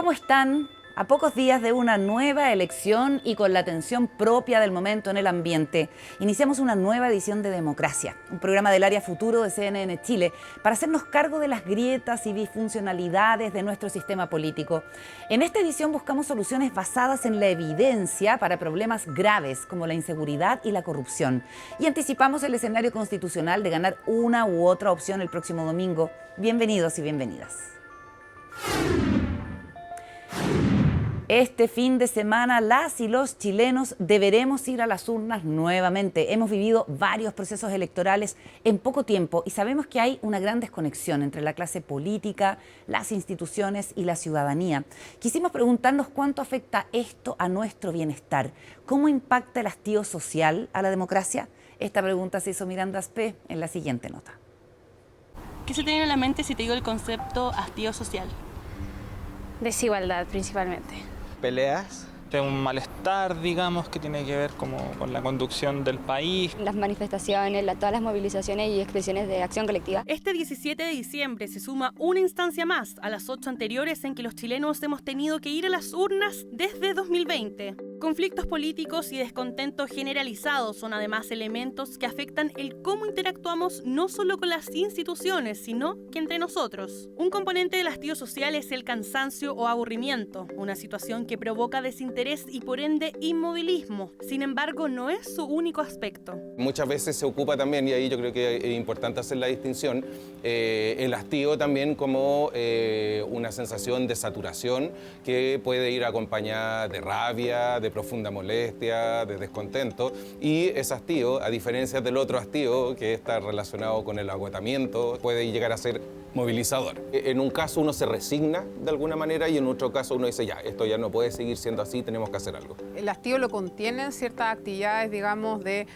¿Cómo están? A pocos días de una nueva elección y con la atención propia del momento en el ambiente, iniciamos una nueva edición de Democracia, un programa del área futuro de CNN Chile, para hacernos cargo de las grietas y disfuncionalidades de nuestro sistema político. En esta edición buscamos soluciones basadas en la evidencia para problemas graves como la inseguridad y la corrupción. Y anticipamos el escenario constitucional de ganar una u otra opción el próximo domingo. Bienvenidos y bienvenidas. Este fin de semana las y los chilenos deberemos ir a las urnas nuevamente. Hemos vivido varios procesos electorales en poco tiempo y sabemos que hay una gran desconexión entre la clase política, las instituciones y la ciudadanía. Quisimos preguntarnos cuánto afecta esto a nuestro bienestar. ¿Cómo impacta el hastío social a la democracia? Esta pregunta se hizo Miranda Aspe en la siguiente nota. ¿Qué se te viene a la mente si te digo el concepto hastío social? Desigualdad, principalmente. Peleas, de un malestar, digamos, que tiene que ver como con la conducción del país. Las manifestaciones, todas las movilizaciones y expresiones de acción colectiva. Este 17 de diciembre se suma una instancia más a las 8 anteriores en que los chilenos hemos tenido que ir a las urnas desde 2020. Conflictos políticos y descontento generalizado son además elementos que afectan el cómo interactuamos no solo con las instituciones, sino que entre nosotros. Un componente del hastío social es el cansancio o aburrimiento, una situación que provoca desinterés y por ende inmovilismo. Sin embargo, no es su único aspecto. Muchas veces se ocupa también, y ahí yo creo que es importante hacer la distinción, el hastío también como una sensación de saturación que puede ir acompañada de rabia, de profunda molestia, de descontento, y ese hastío, a diferencia del otro hastío que está relacionado con el agotamiento, puede llegar a ser movilizador. En un caso uno se resigna de alguna manera y en otro caso uno dice, ya, esto ya no puede seguir siendo así, tenemos que hacer algo. El hastío lo contienen ciertas actividades, digamos, de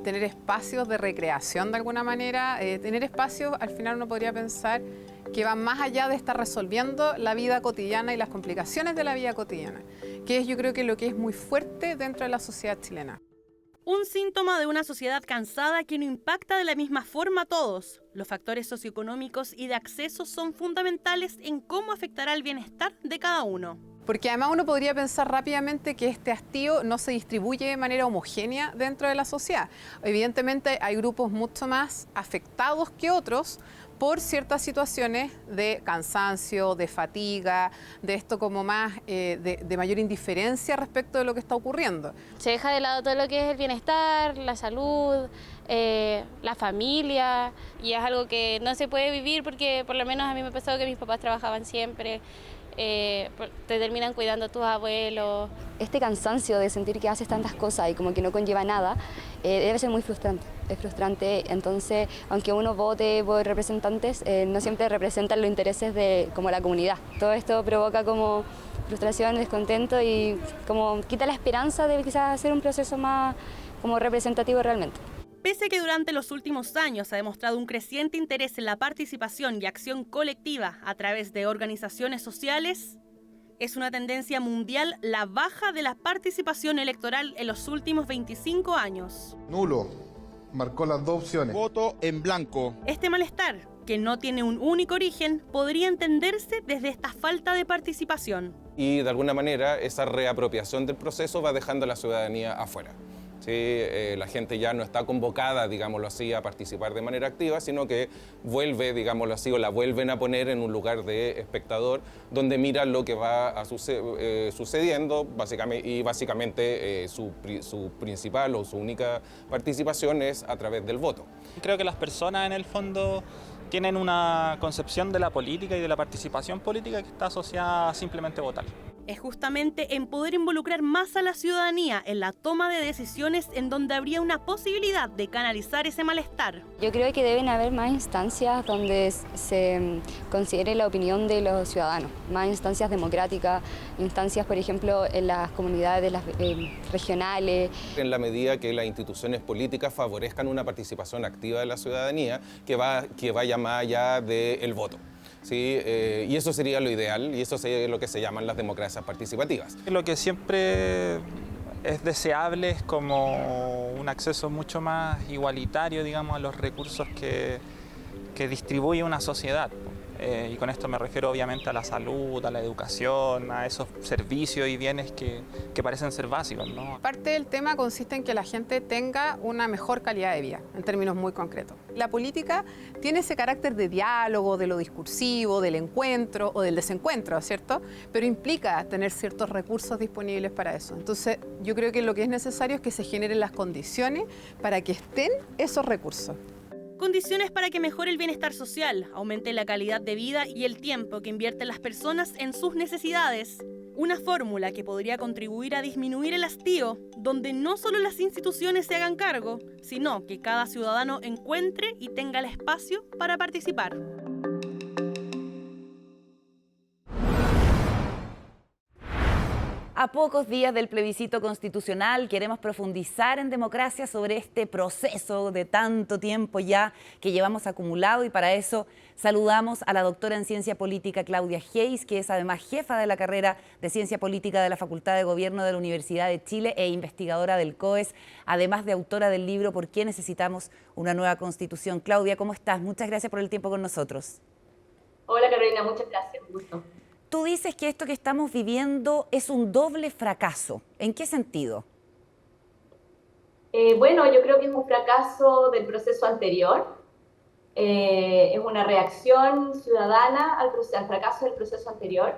tener espacios de recreación de alguna manera, tener espacios, al final uno podría pensar que van más allá de estar resolviendo la vida cotidiana y las complicaciones de la vida cotidiana, que es yo creo que lo que es muy fuerte dentro de la sociedad chilena. Un síntoma de una sociedad cansada que no impacta de la misma forma a todos. Los factores socioeconómicos y de acceso son fundamentales en cómo afectará el bienestar de cada uno. Porque además uno podría pensar rápidamente que este hastío no se distribuye de manera homogénea dentro de la sociedad. Evidentemente hay grupos mucho más afectados que otros por ciertas situaciones de cansancio, de fatiga, de esto como más de mayor indiferencia respecto de lo que está ocurriendo. Se deja de lado todo lo que es el bienestar, la salud, la familia, y es algo que no se puede vivir porque por lo menos a mí me ha pasado que mis papás trabajaban siempre. Te terminan cuidando a tus abuelos. Este cansancio de sentir que haces tantas cosas y como que no conlleva nada, debe ser muy frustrante. Es frustrante, entonces, aunque uno vote por representantes, no siempre representan los intereses de como la comunidad. Todo esto provoca como frustración, descontento y como quita la esperanza de quizás hacer un proceso más como representativo realmente. Pese a que durante los últimos años se ha demostrado un creciente interés en la participación y acción colectiva a través de organizaciones sociales, es una tendencia mundial la baja de la participación electoral en los últimos 25 años. Nulo. Marcó las dos opciones. Voto en blanco. Este malestar, que no tiene un único origen, podría entenderse desde esta falta de participación. Y de alguna manera esa reapropiación del proceso va dejando a la ciudadanía afuera. ¿Sí? La gente ya no está convocada, digámoslo así, a participar de manera activa, sino que vuelve, digámoslo así, o la vuelven a poner en un lugar de espectador, donde mira lo que va sucediendo, básicamente su principal o su única participación es a través del voto. Creo que las personas en el fondo tienen una concepción de la política y de la participación política que está asociada a simplemente votar. Es justamente en poder involucrar más a la ciudadanía en la toma de decisiones en donde habría una posibilidad de canalizar ese malestar. Yo creo que deben haber más instancias donde se considere la opinión de los ciudadanos, más instancias democráticas, instancias, por ejemplo, en las comunidades regionales. En la medida que las instituciones políticas favorezcan una participación activa de la ciudadanía que vaya más allá del voto. ¿Sí? Y eso sería lo ideal y eso sería lo que se llaman las democracias participativas. Lo que siempre es deseable es como un acceso mucho más igualitario, digamos, a los recursos que distribuye una sociedad. y con esto me refiero obviamente a la salud, a la educación, a esos servicios y bienes que parecen ser básicos, ¿no? Parte del tema consiste en que la gente tenga una mejor calidad de vida, en términos muy concretos. La política tiene ese carácter de diálogo, de lo discursivo, del encuentro o del desencuentro, ¿cierto? Pero implica tener ciertos recursos disponibles para eso. Entonces, yo creo que lo que es necesario es que se generen las condiciones para que estén esos recursos. Condiciones para que mejore el bienestar social, aumente la calidad de vida y el tiempo que invierten las personas en sus necesidades. Una fórmula que podría contribuir a disminuir el hastío, donde no solo las instituciones se hagan cargo, sino que cada ciudadano encuentre y tenga el espacio para participar. A pocos días del plebiscito constitucional queremos profundizar en democracia sobre este proceso de tanto tiempo ya que llevamos acumulado y para eso saludamos a la doctora en Ciencia Política Claudia Hayes, que es además jefa de la carrera de Ciencia Política de la Facultad de Gobierno de la Universidad de Chile e investigadora del COES, además de autora del libro ¿Por qué necesitamos una nueva Constitución? Claudia, ¿cómo estás? Muchas gracias por el tiempo con nosotros. Hola Carolina, muchas gracias, un gusto. Tú dices que esto que estamos viviendo es un doble fracaso. ¿En qué sentido? Bueno, yo creo que es un fracaso del proceso anterior. Es una reacción ciudadana al fracaso del proceso anterior.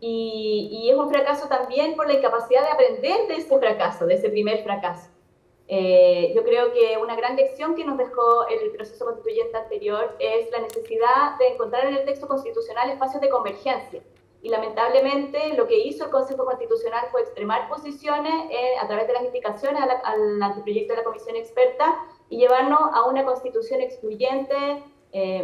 Y es un fracaso también por la incapacidad de aprender de ese fracaso, de ese primer fracaso. Yo creo que una gran lección que nos dejó el proceso constituyente anterior es la necesidad de encontrar en el texto constitucional espacios de convergencia. Y lamentablemente lo que hizo el Consejo Constitucional fue extremar posiciones a través de las indicaciones al anteproyecto de la Comisión Experta y llevarnos a una constitución excluyente,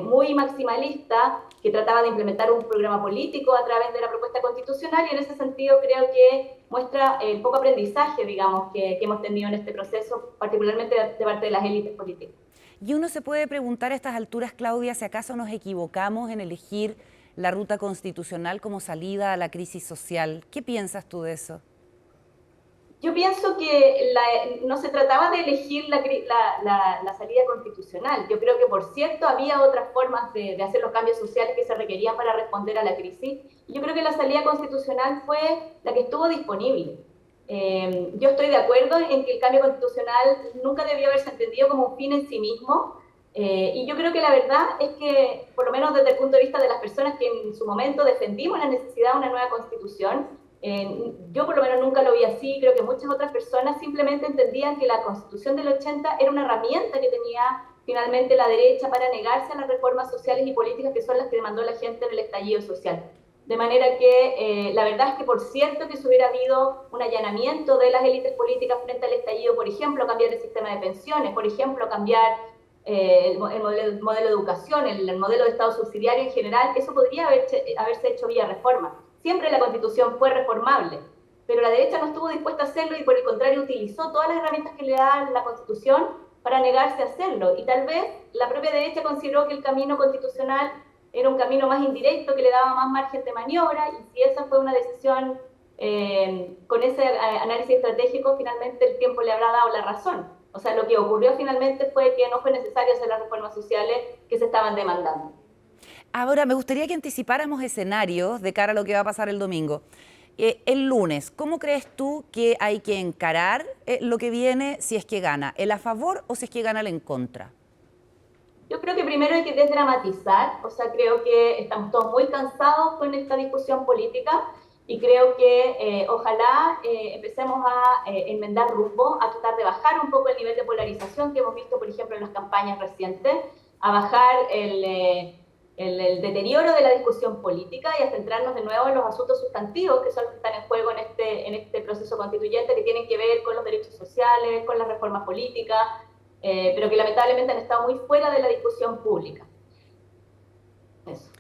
muy maximalista, que trataba de implementar un programa político a través de la propuesta constitucional, y en ese sentido creo que muestra el poco aprendizaje, digamos, que hemos tenido en este proceso, particularmente de parte de las élites políticas. Y uno se puede preguntar a estas alturas, Claudia, si acaso nos equivocamos en elegir la ruta constitucional como salida a la crisis social. ¿Qué piensas tú de eso? Yo pienso que no se trataba de elegir la salida constitucional. Yo creo que, por cierto, había otras formas de hacer los cambios sociales que se requerían para responder a la crisis. Y yo creo que la salida constitucional fue la que estuvo disponible. Yo estoy de acuerdo en que el cambio constitucional nunca debió haberse entendido como un fin en sí mismo. Y yo creo que la verdad es que, por lo menos desde el punto de vista de las personas que en su momento defendimos la necesidad de una nueva constitución, yo por lo menos nunca lo vi así. Creo que muchas otras personas simplemente entendían que la Constitución del 80 era una herramienta que tenía finalmente la derecha para negarse a las reformas sociales y políticas que son las que demandó la gente en el estallido social. De manera que la verdad es que, por cierto, que si hubiera habido un allanamiento de las élites políticas frente al estallido, por ejemplo, cambiar el sistema de pensiones, por ejemplo, cambiar el modelo de educación, el modelo de Estado subsidiario en general, eso podría haberse hecho vía reforma. Siempre la Constitución fue reformable, pero la derecha no estuvo dispuesta a hacerlo y, por el contrario, utilizó todas las herramientas que le da la Constitución para negarse a hacerlo. Y tal vez la propia derecha consideró que el camino constitucional era un camino más indirecto, que le daba más margen de maniobra, y si esa fue una decisión con ese análisis estratégico, finalmente el tiempo le habrá dado la razón. O sea, lo que ocurrió finalmente fue que no fue necesario hacer las reformas sociales que se estaban demandando. Ahora, me gustaría que anticipáramos escenarios de cara a lo que va a pasar el domingo. El lunes, ¿cómo crees tú que hay que encarar lo que viene si es que gana? ¿El a favor o si es que gana el en contra? Yo creo que primero hay que desdramatizar. O sea, creo que estamos todos muy cansados con esta discusión política. Y creo que ojalá empecemos a enmendar rumbo, a tratar de bajar un poco el nivel de polarización que hemos visto, por ejemplo, en las campañas recientes, a bajar el deterioro de la discusión política y a centrarnos de nuevo en los asuntos sustantivos que son los que están en juego en este proceso constituyente, que tienen que ver con los derechos sociales, con las reformas políticas, pero que lamentablemente han estado muy fuera de la discusión pública. Eso.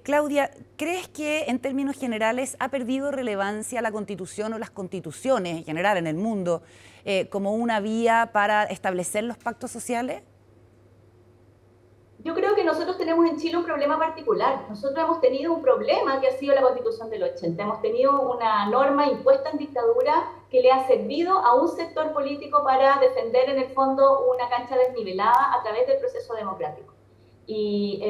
Claudia, ¿crees que en términos generales ha perdido relevancia la Constitución o las constituciones en general en el mundo como una vía para establecer los pactos sociales? Yo creo que nosotros tenemos en Chile un problema particular. Nosotros hemos tenido un problema que ha sido la Constitución del 80. Hemos tenido una norma impuesta en dictadura que le ha servido a un sector político para defender en el fondo una cancha desnivelada a través del proceso democrático. Y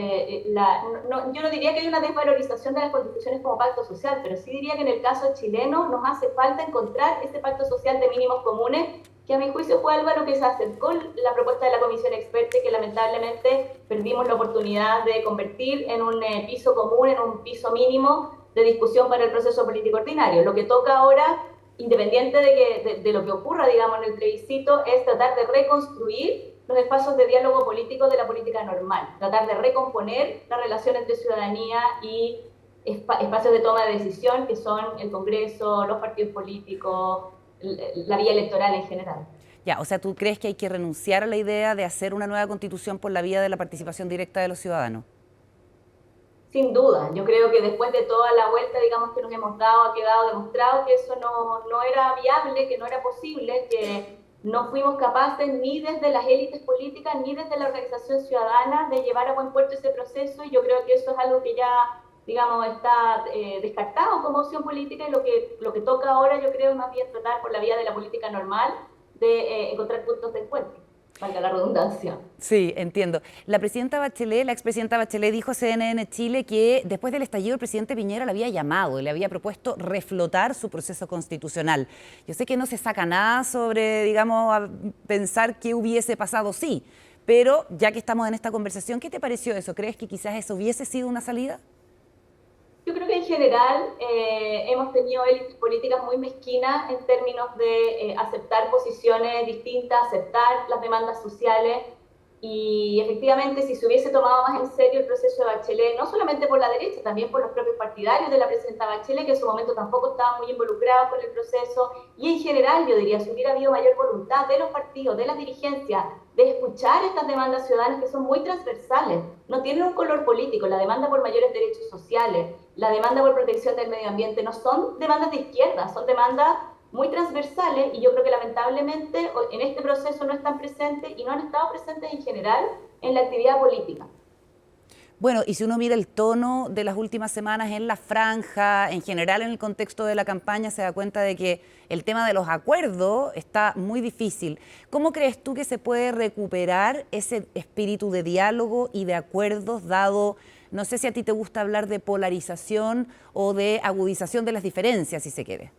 yo no diría que hay una desvalorización de las constituciones como pacto social, pero sí diría que en el caso chileno nos hace falta encontrar ese pacto social de mínimos comunes, que a mi juicio fue algo a lo que se acercó la propuesta de la comisión experta y que lamentablemente perdimos la oportunidad de convertir en un piso común, en un piso mínimo de discusión para el proceso político ordinario. Lo que toca ahora, independiente de lo que ocurra, digamos, en el plebiscito, es tratar de reconstruir los espacios de diálogo político de la política normal, tratar de recomponer la relación entre ciudadanía y espacios de toma de decisión, que son el Congreso, los partidos políticos, la vía electoral en general. Ya, o sea, ¿tú crees que hay que renunciar a la idea de hacer una nueva constitución por la vía de la participación directa de los ciudadanos? Sin duda, yo creo que después de toda la vuelta, digamos, que nos hemos dado, ha quedado demostrado que eso no era viable, que no era posible, que no fuimos capaces ni desde las élites políticas ni desde la organización ciudadana de llevar a buen puerto ese proceso, y yo creo que eso es algo que ya, digamos, está descartado como opción política, y lo que toca ahora, yo creo, es más bien tratar por la vía de la política normal de encontrar puntos de encuentro, valga la redundancia. Sí, entiendo. La expresidenta Bachelet dijo a CNN Chile que después del estallido el presidente Piñera le había llamado y le había propuesto reflotar su proceso constitucional. Yo sé que no se saca nada sobre, digamos, a pensar qué hubiese pasado sí, pero ya que estamos en esta conversación, ¿qué te pareció eso? ¿Crees que quizás eso hubiese sido una salida? Yo creo que en general hemos tenido élites políticas muy mezquinas en términos de aceptar posiciones distintas, aceptar las demandas sociales, y efectivamente si se hubiese tomado más en serio el proceso de Bachelet, no solamente por la derecha, también por los propios partidarios de la presidenta Bachelet, que en su momento tampoco estaban muy involucrados con el proceso, y en general yo diría, si hubiera habido mayor voluntad de los partidos, de las dirigencias, de escuchar estas demandas ciudadanas que son muy transversales, no tienen un color político, la demanda por mayores derechos sociales, la demanda por protección del medio ambiente, no son demandas de izquierda, son demandas muy transversales, y yo creo que lamentablemente en este proceso no están presentes y no han estado presentes en general en la actividad política. Bueno, y si uno mira el tono de las últimas semanas en la franja, en general en el contexto de la campaña, se da cuenta de que el tema de los acuerdos está muy difícil. ¿Cómo crees tú que se puede recuperar ese espíritu de diálogo y de acuerdos dado, no sé si a ti te gusta hablar de polarización o de agudización de las diferencias, si se quiere?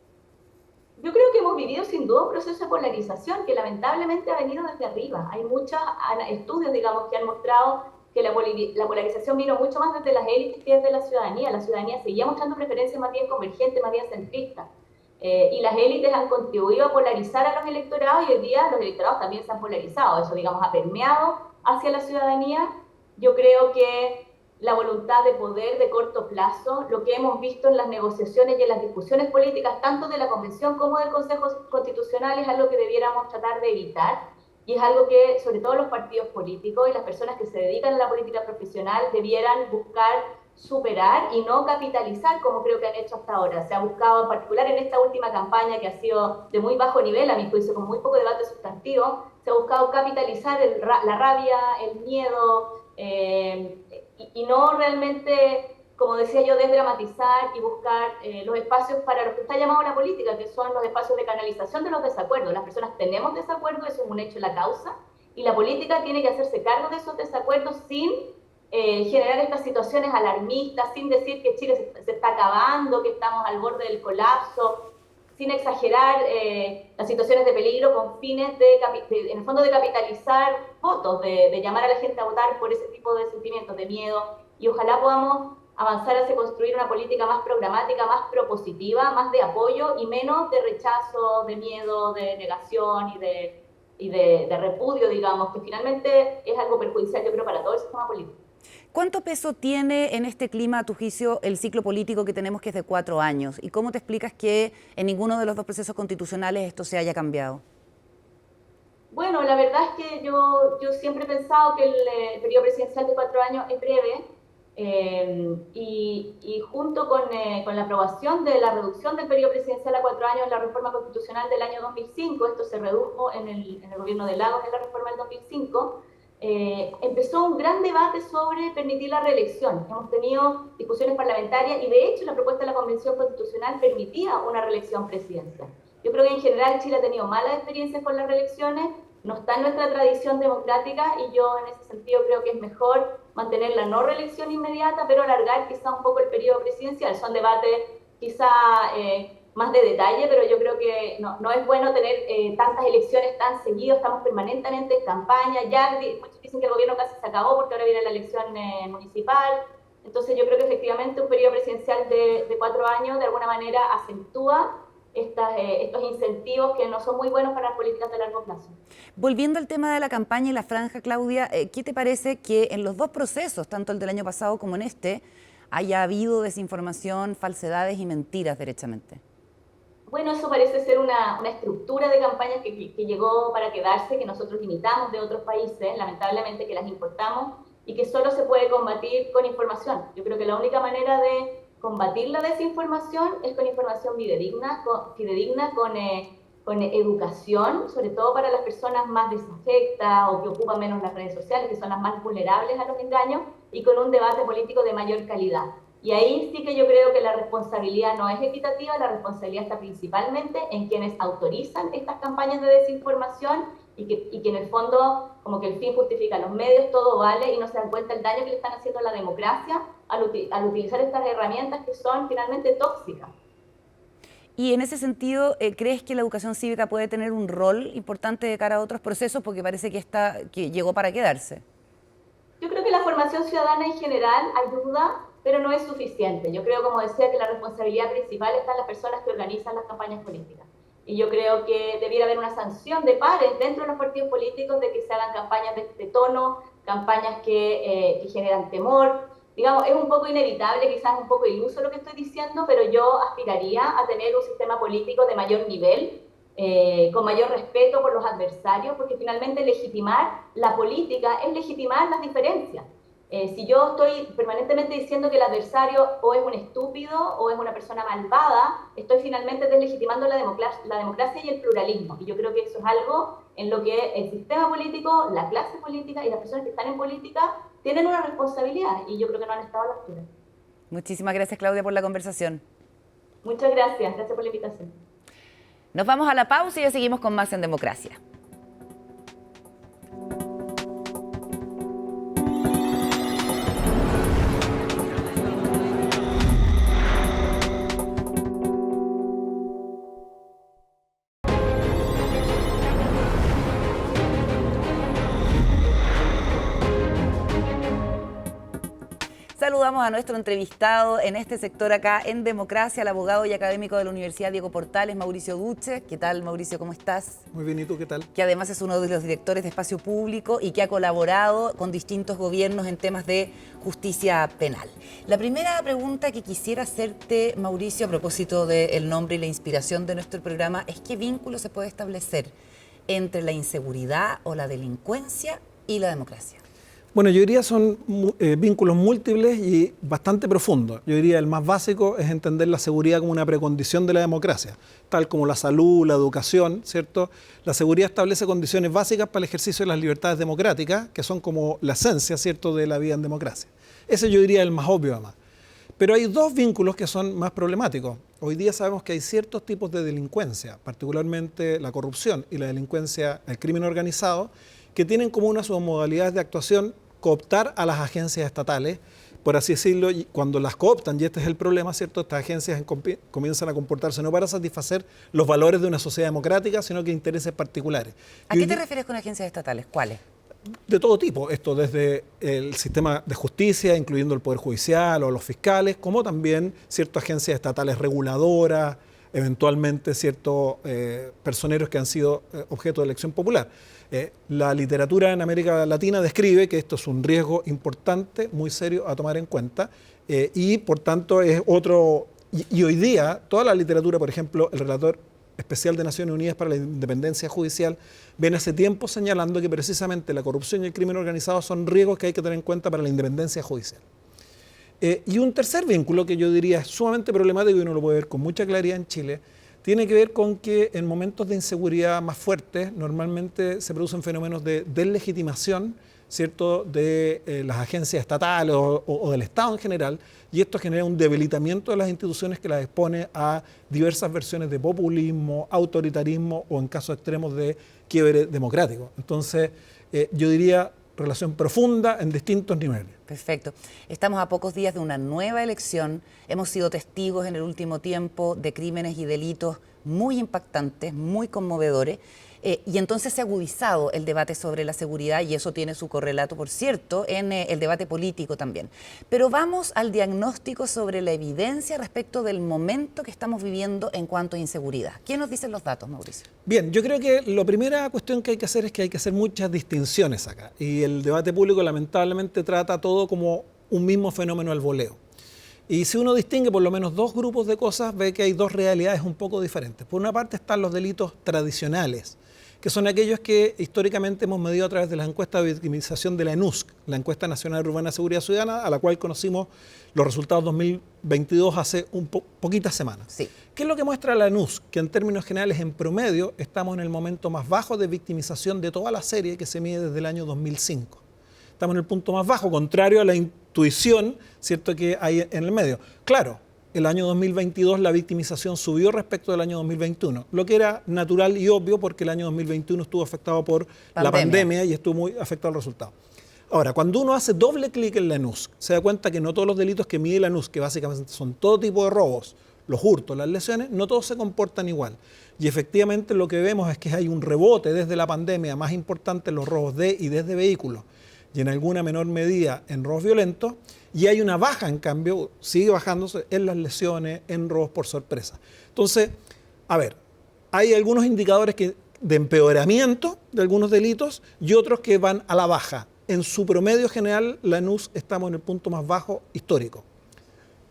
Yo creo que hemos vivido sin duda un proceso de polarización que lamentablemente ha venido desde arriba. Hay muchos estudios, digamos, que han mostrado que la polarización vino mucho más desde las élites que desde la ciudadanía. La ciudadanía seguía mostrando preferencias más bien convergentes, más bien centristas. Y las élites han contribuido a polarizar a los electorados, y hoy día los electorados también se han polarizado. Eso, digamos, ha permeado hacia la ciudadanía. Yo creo que la voluntad de poder de corto plazo, lo que hemos visto en las negociaciones y en las discusiones políticas, tanto de la Convención como del Consejo Constitucional, es algo que debiéramos tratar de evitar, y es algo que sobre todo los partidos políticos y las personas que se dedican a la política profesional debieran buscar superar y no capitalizar como creo que han hecho hasta ahora. Se ha buscado, en particular en esta última campaña que ha sido de muy bajo nivel, a mi juicio, con muy poco debate sustantivo, se ha buscado capitalizar la rabia, el miedo, y no realmente, como decía yo, desdramatizar y buscar los espacios para los que está llamado la política, que son los espacios de canalización de los desacuerdos. Las personas tenemos desacuerdos, eso es un hecho en la causa, y la política tiene que hacerse cargo de esos desacuerdos sin generar estas situaciones alarmistas, sin decir que Chile se está acabando, que estamos al borde del colapso, sin exagerar las situaciones de peligro con fines en el fondo de capitalizar votos, de llamar a la gente a votar por ese tipo de sentimientos de miedo, y ojalá podamos avanzar hacia construir una política más programática, más propositiva, más de apoyo y menos de rechazo, de miedo, de negación y de repudio, digamos, que finalmente es algo perjudicial, yo creo, para todo el sistema político. ¿Cuánto peso tiene en este clima, a tu juicio, el ciclo político que tenemos, que es de 4 años? ¿Y cómo te explicas que en ninguno de los dos procesos constitucionales esto se haya cambiado? Bueno, la verdad es que yo siempre he pensado que el periodo presidencial de 4 años es breve, y junto con la aprobación de la reducción del periodo presidencial a 4 años en la reforma constitucional del año 2005, esto se redujo en el gobierno de Lagos en la reforma del 2005, empezó un gran debate sobre permitir la reelección. Hemos tenido discusiones parlamentarias y de hecho la propuesta de la Convención Constitucional permitía una reelección presidencial. Yo creo que en general Chile ha tenido malas experiencias con las reelecciones, no está en nuestra tradición democrática y yo en ese sentido creo que es mejor mantener la no reelección inmediata, pero alargar quizá un poco el periodo presidencial. Son debates quizá más de detalle, pero yo creo que no es bueno tener tantas elecciones tan seguidas, estamos permanentemente en campaña, ya muchos dicen que el gobierno casi se acabó porque ahora viene la elección municipal, entonces yo creo que efectivamente un periodo presidencial de 4 años de alguna manera acentúa estos incentivos que no son muy buenos para las políticas de largo plazo. Volviendo al tema de la campaña y la franja, Claudia, ¿qué te parece que en los dos procesos, tanto el del año pasado como en este, haya habido desinformación, falsedades y mentiras derechamente? Bueno, eso parece ser una estructura de campañas que llegó para quedarse, que nosotros imitamos de otros países, lamentablemente que las importamos y que solo se puede combatir con información. Yo creo que la única manera de combatir la desinformación es con información fidedigna, con educación, sobre todo para las personas más desafectas o que ocupan menos las redes sociales, que son las más vulnerables a los engaños, y con un debate político de mayor calidad. Y ahí sí que yo creo que la responsabilidad no es equitativa, la responsabilidad está principalmente en quienes autorizan estas campañas de desinformación y que en el fondo, como que el fin justifica los medios, todo vale y no se dan cuenta el daño que le están haciendo a la democracia al utilizar estas herramientas que son finalmente tóxicas. Y en ese sentido, ¿crees que la educación cívica puede tener un rol importante de cara a otros procesos? Porque parece que llegó para quedarse. Yo creo que la formación ciudadana en general ayuda, pero no es suficiente. Yo creo, como decía, que la responsabilidad principal está en las personas que organizan las campañas políticas. Y yo creo que debiera haber una sanción de pares dentro de los partidos políticos de que se hagan campañas de tono, campañas que generan temor. Digamos, es un poco inevitable, quizás un poco iluso lo que estoy diciendo, pero yo aspiraría a tener un sistema político de mayor nivel, con mayor respeto por los adversarios, porque finalmente legitimar la política es legitimar las diferencias. Si yo estoy permanentemente diciendo que el adversario o es un estúpido o es una persona malvada, estoy finalmente deslegitimando la democracia y el pluralismo. Y yo creo que eso es algo en lo que el sistema político, la clase política y las personas que están en política tienen una responsabilidad y yo creo que no han estado a la altura. Muchísimas gracias, Claudia, por la conversación. Muchas gracias por la invitación. Nos vamos a la pausa y ya seguimos con más en Democracia. Saludamos a nuestro entrevistado en este sector acá en Democracia, el abogado y académico de la Universidad Diego Portales, Mauricio Duche. ¿Qué tal, Mauricio? ¿Cómo estás? Muy bien, ¿y tú qué tal? Que además es uno de los directores de Espacio Público y que ha colaborado con distintos gobiernos en temas de justicia penal. La primera pregunta que quisiera hacerte, Mauricio, a propósito del nombre y la inspiración de nuestro programa, es ¿qué vínculo se puede establecer entre la inseguridad o la delincuencia y la democracia? Bueno, yo diría son vínculos múltiples y bastante profundos. Yo diría el más básico es entender la seguridad como una precondición de la democracia, tal como la salud, la educación, ¿cierto? La seguridad establece condiciones básicas para el ejercicio de las libertades democráticas, que son como la esencia, ¿cierto?, de la vida en democracia. Ese yo diría el más obvio además. Pero hay dos vínculos que son más problemáticos. Hoy día sabemos que hay ciertos tipos de delincuencia, particularmente la corrupción y la delincuencia, el crimen organizado, que tienen como una de sus modalidades de actuación cooptar a las agencias estatales, por así decirlo, y cuando las cooptan, y este es el problema, ¿cierto? Estas agencias comienzan a comportarse no para satisfacer los valores de una sociedad democrática, sino que intereses particulares. ¿A qué te refieres con agencias estatales? ¿Cuáles? De todo tipo, esto desde el sistema de justicia, incluyendo el Poder Judicial o los fiscales, como también ciertas agencias estatales reguladoras, eventualmente ciertos personeros que han sido objeto de elección popular. La literatura en América Latina describe que esto es un riesgo importante, muy serio a tomar en cuenta y por tanto es otro, y hoy día toda la literatura, por ejemplo, el relator especial de Naciones Unidas para la Independencia Judicial viene hace tiempo señalando que precisamente la corrupción y el crimen organizado son riesgos que hay que tener en cuenta para la independencia judicial. Y un tercer vínculo que yo diría es sumamente problemático y uno lo puede ver con mucha claridad en Chile, tiene que ver con que en momentos de inseguridad más fuertes normalmente se producen fenómenos de deslegitimación, ¿cierto?, de las agencias estatales o del Estado en general, y esto genera un debilitamiento de las instituciones que las expone a diversas versiones de populismo, autoritarismo o en casos extremos de quiebre democrático. Entonces, yo diría relación profunda en distintos niveles. Perfecto. Estamos a pocos días de una nueva elección. Hemos sido testigos en el último tiempo de crímenes y delitos muy impactantes, muy conmovedores. Y entonces se ha agudizado el debate sobre la seguridad y eso tiene su correlato, por cierto, en el debate político también. Pero vamos al diagnóstico sobre la evidencia respecto del momento que estamos viviendo en cuanto a inseguridad. ¿Qué nos dicen los datos, Mauricio? Bien, yo creo que la primera cuestión que hay que hacer es que hay que hacer muchas distinciones acá. Y el debate público lamentablemente trata todo como un mismo fenómeno al voleo. Y si uno distingue por lo menos dos grupos de cosas, ve que hay dos realidades un poco diferentes. Por una parte están los delitos tradicionales, que son aquellos que históricamente hemos medido a través de las encuestas de victimización de la ENUSC, la Encuesta Nacional Urbana de Seguridad Ciudadana, a la cual conocimos los resultados 2022 hace poquitas semanas. Sí. ¿Qué es lo que muestra la ENUSC? Que en términos generales, en promedio, estamos en el momento más bajo de victimización de toda la serie que se mide desde el año 2005. Estamos en el punto más bajo, contrario a la intuición, ¿cierto?, que hay en el medio. Claro, el año 2022 la victimización subió respecto del año 2021, lo que era natural y obvio porque el año 2021 estuvo afectado por la pandemia y estuvo muy afectado el resultado. Ahora, cuando uno hace doble clic en la ENUSC, se da cuenta que no todos los delitos que mide la ENUSC, que básicamente son todo tipo de robos, los hurtos, las lesiones, no todos se comportan igual. Y efectivamente lo que vemos es que hay un rebote desde la pandemia más importante en los robos de y desde vehículos y en alguna menor medida en robos violentos, y hay una baja, en cambio, sigue bajándose en las lesiones, en robos por sorpresa. Entonces, a ver, hay algunos indicadores de empeoramiento de algunos delitos y otros que van a la baja. En su promedio general, la ENUSC estamos en el punto más bajo histórico.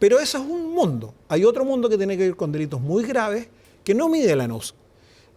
Pero eso es un mundo. Hay otro mundo que tiene que ver con delitos muy graves que no mide la ENUSC.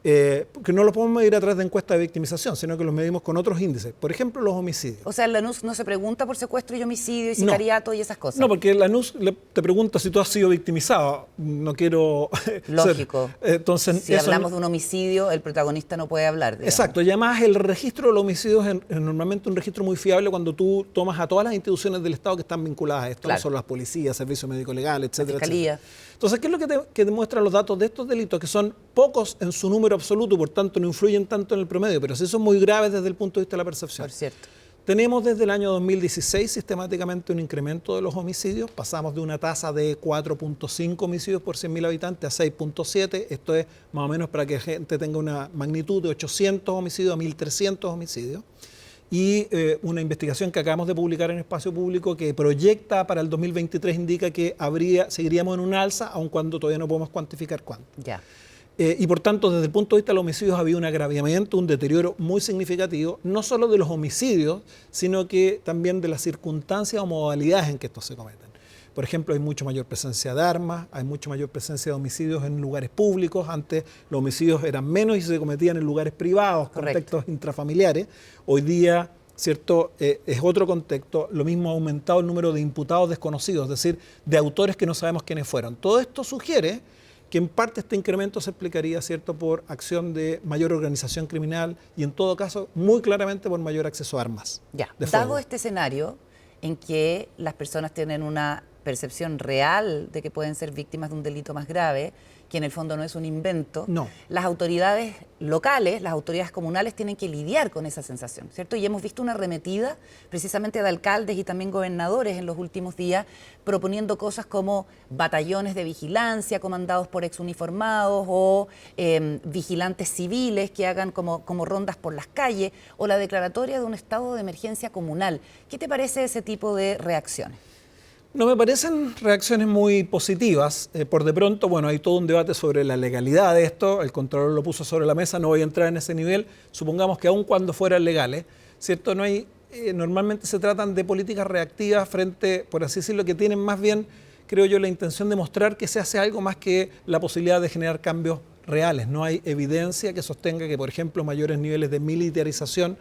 Que no los podemos medir a través de encuestas de victimización, sino que los medimos con otros índices. Por ejemplo, los homicidios. O sea, la ENUSC no se pregunta por secuestro y homicidio y sicariato y esas cosas. No, porque la ENUSC te pregunta si tú has sido victimizado. No quiero... Lógico. Entonces, si hablamos de un homicidio, el protagonista no puede hablar. Digamos. Exacto. Y además el registro de los homicidios es normalmente un registro muy fiable cuando tú tomas a todas las instituciones del Estado que están vinculadas a esto. Claro. No solo las policías, servicios médicos legales, etcétera, Fiscalía. etcétera. Entonces, ¿qué es lo que demuestran los datos de estos delitos? Que son pocos en su número absoluto, por tanto no influyen tanto en el promedio, pero sí son muy graves desde el punto de vista de la percepción. Por cierto. Tenemos desde el año 2016 sistemáticamente un incremento de los homicidios. Pasamos de una tasa de 4.5 homicidios por 100.000 habitantes a 6.7. Esto es más o menos para que la gente tenga una magnitud de 800 homicidios a 1.300 homicidios. Y una investigación que acabamos de publicar en Espacio Público que proyecta para el 2023 indica que seguiríamos en un alza, aun cuando todavía no podemos cuantificar cuánto. Ya. Y por tanto, desde el punto de vista de los homicidios ha habido un agravamiento, un deterioro muy significativo, no solo de los homicidios, sino que también de las circunstancias o modalidades en que estos se cometen. Por ejemplo, hay mucho mayor presencia de armas, hay mucho mayor presencia de homicidios en lugares públicos. Antes los homicidios eran menos y se cometían en lugares privados, contextos intrafamiliares. Hoy día, ¿cierto?, es otro contexto. Lo mismo ha aumentado el número de imputados desconocidos, es decir, de autores que no sabemos quiénes fueron. Todo esto sugiere que en parte este incremento se explicaría, ¿cierto?, por acción de mayor organización criminal y en todo caso muy claramente por mayor acceso a armas. Ya, dado este escenario en que las personas tienen una percepción real de que pueden ser víctimas de un delito más grave, que en el fondo no es un invento, las autoridades locales, las autoridades comunales tienen que lidiar con esa sensación, ¿cierto? Y hemos visto una arremetida precisamente de alcaldes y también gobernadores en los últimos días proponiendo cosas como batallones de vigilancia comandados por exuniformados o vigilantes civiles que hagan como rondas por las calles o la declaratoria de un estado de emergencia comunal. ¿Qué te parece ese tipo de reacciones? No me parecen reacciones muy positivas. Por de pronto, bueno, hay todo un debate sobre la legalidad de esto. El Contralor lo puso sobre la mesa, no voy a entrar en ese nivel. Supongamos que aun cuando fueran legales, ¿cierto? No hay, normalmente se tratan de políticas reactivas frente, por así decirlo, que tienen más bien, creo yo, la intención de mostrar que se hace algo más que la posibilidad de generar cambios reales. No hay evidencia que sostenga que, por ejemplo, mayores niveles de militarización,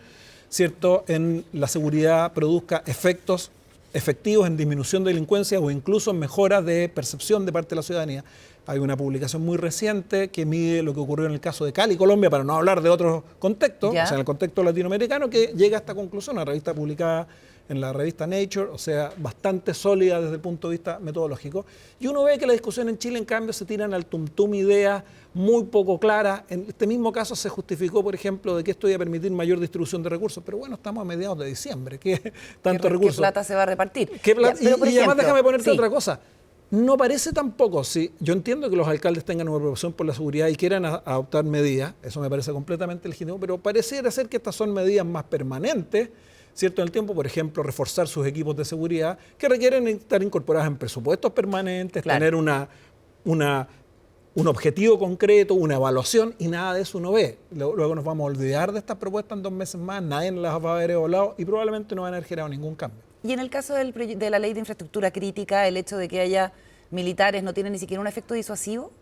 ¿cierto?, en la seguridad produzca efectos efectivos en disminución de delincuencia o incluso en mejoras de percepción de parte de la ciudadanía. Hay una publicación muy reciente que mide lo que ocurrió en el caso de Cali, Colombia, para no hablar de otros contextos, o sea, en el contexto latinoamericano, que llega a esta conclusión, una revista publicada en la revista Nature, o sea, bastante sólida desde el punto de vista metodológico. Y uno ve que la discusión en Chile, en cambio, se tiran al tum-tum ideas muy poco claras. En este mismo caso se justificó, por ejemplo, de que esto iba a permitir mayor distribución de recursos. Pero bueno, estamos a mediados de diciembre. ¿Qué tantos recursos? ¿Qué plata se va a repartir? Y además déjame ponerte otra cosa. No parece tampoco, si yo entiendo que los alcaldes tengan una preocupación por la seguridad y quieran adoptar medidas, eso me parece completamente legítimo, pero pareciera ser que estas son medidas más permanentes, ¿cierto? En el tiempo, por ejemplo, reforzar sus equipos de seguridad, que requieren estar incorporadas en presupuestos permanentes, tener un objetivo concreto, una evaluación, y nada de eso uno ve. Luego nos vamos a olvidar de estas propuestas en 2 meses más, nadie las va a haber evaluado y probablemente no van a haber generado ningún cambio. Y en el caso de la ley de infraestructura crítica, el hecho de que haya militares no tiene ni siquiera un efecto disuasivo.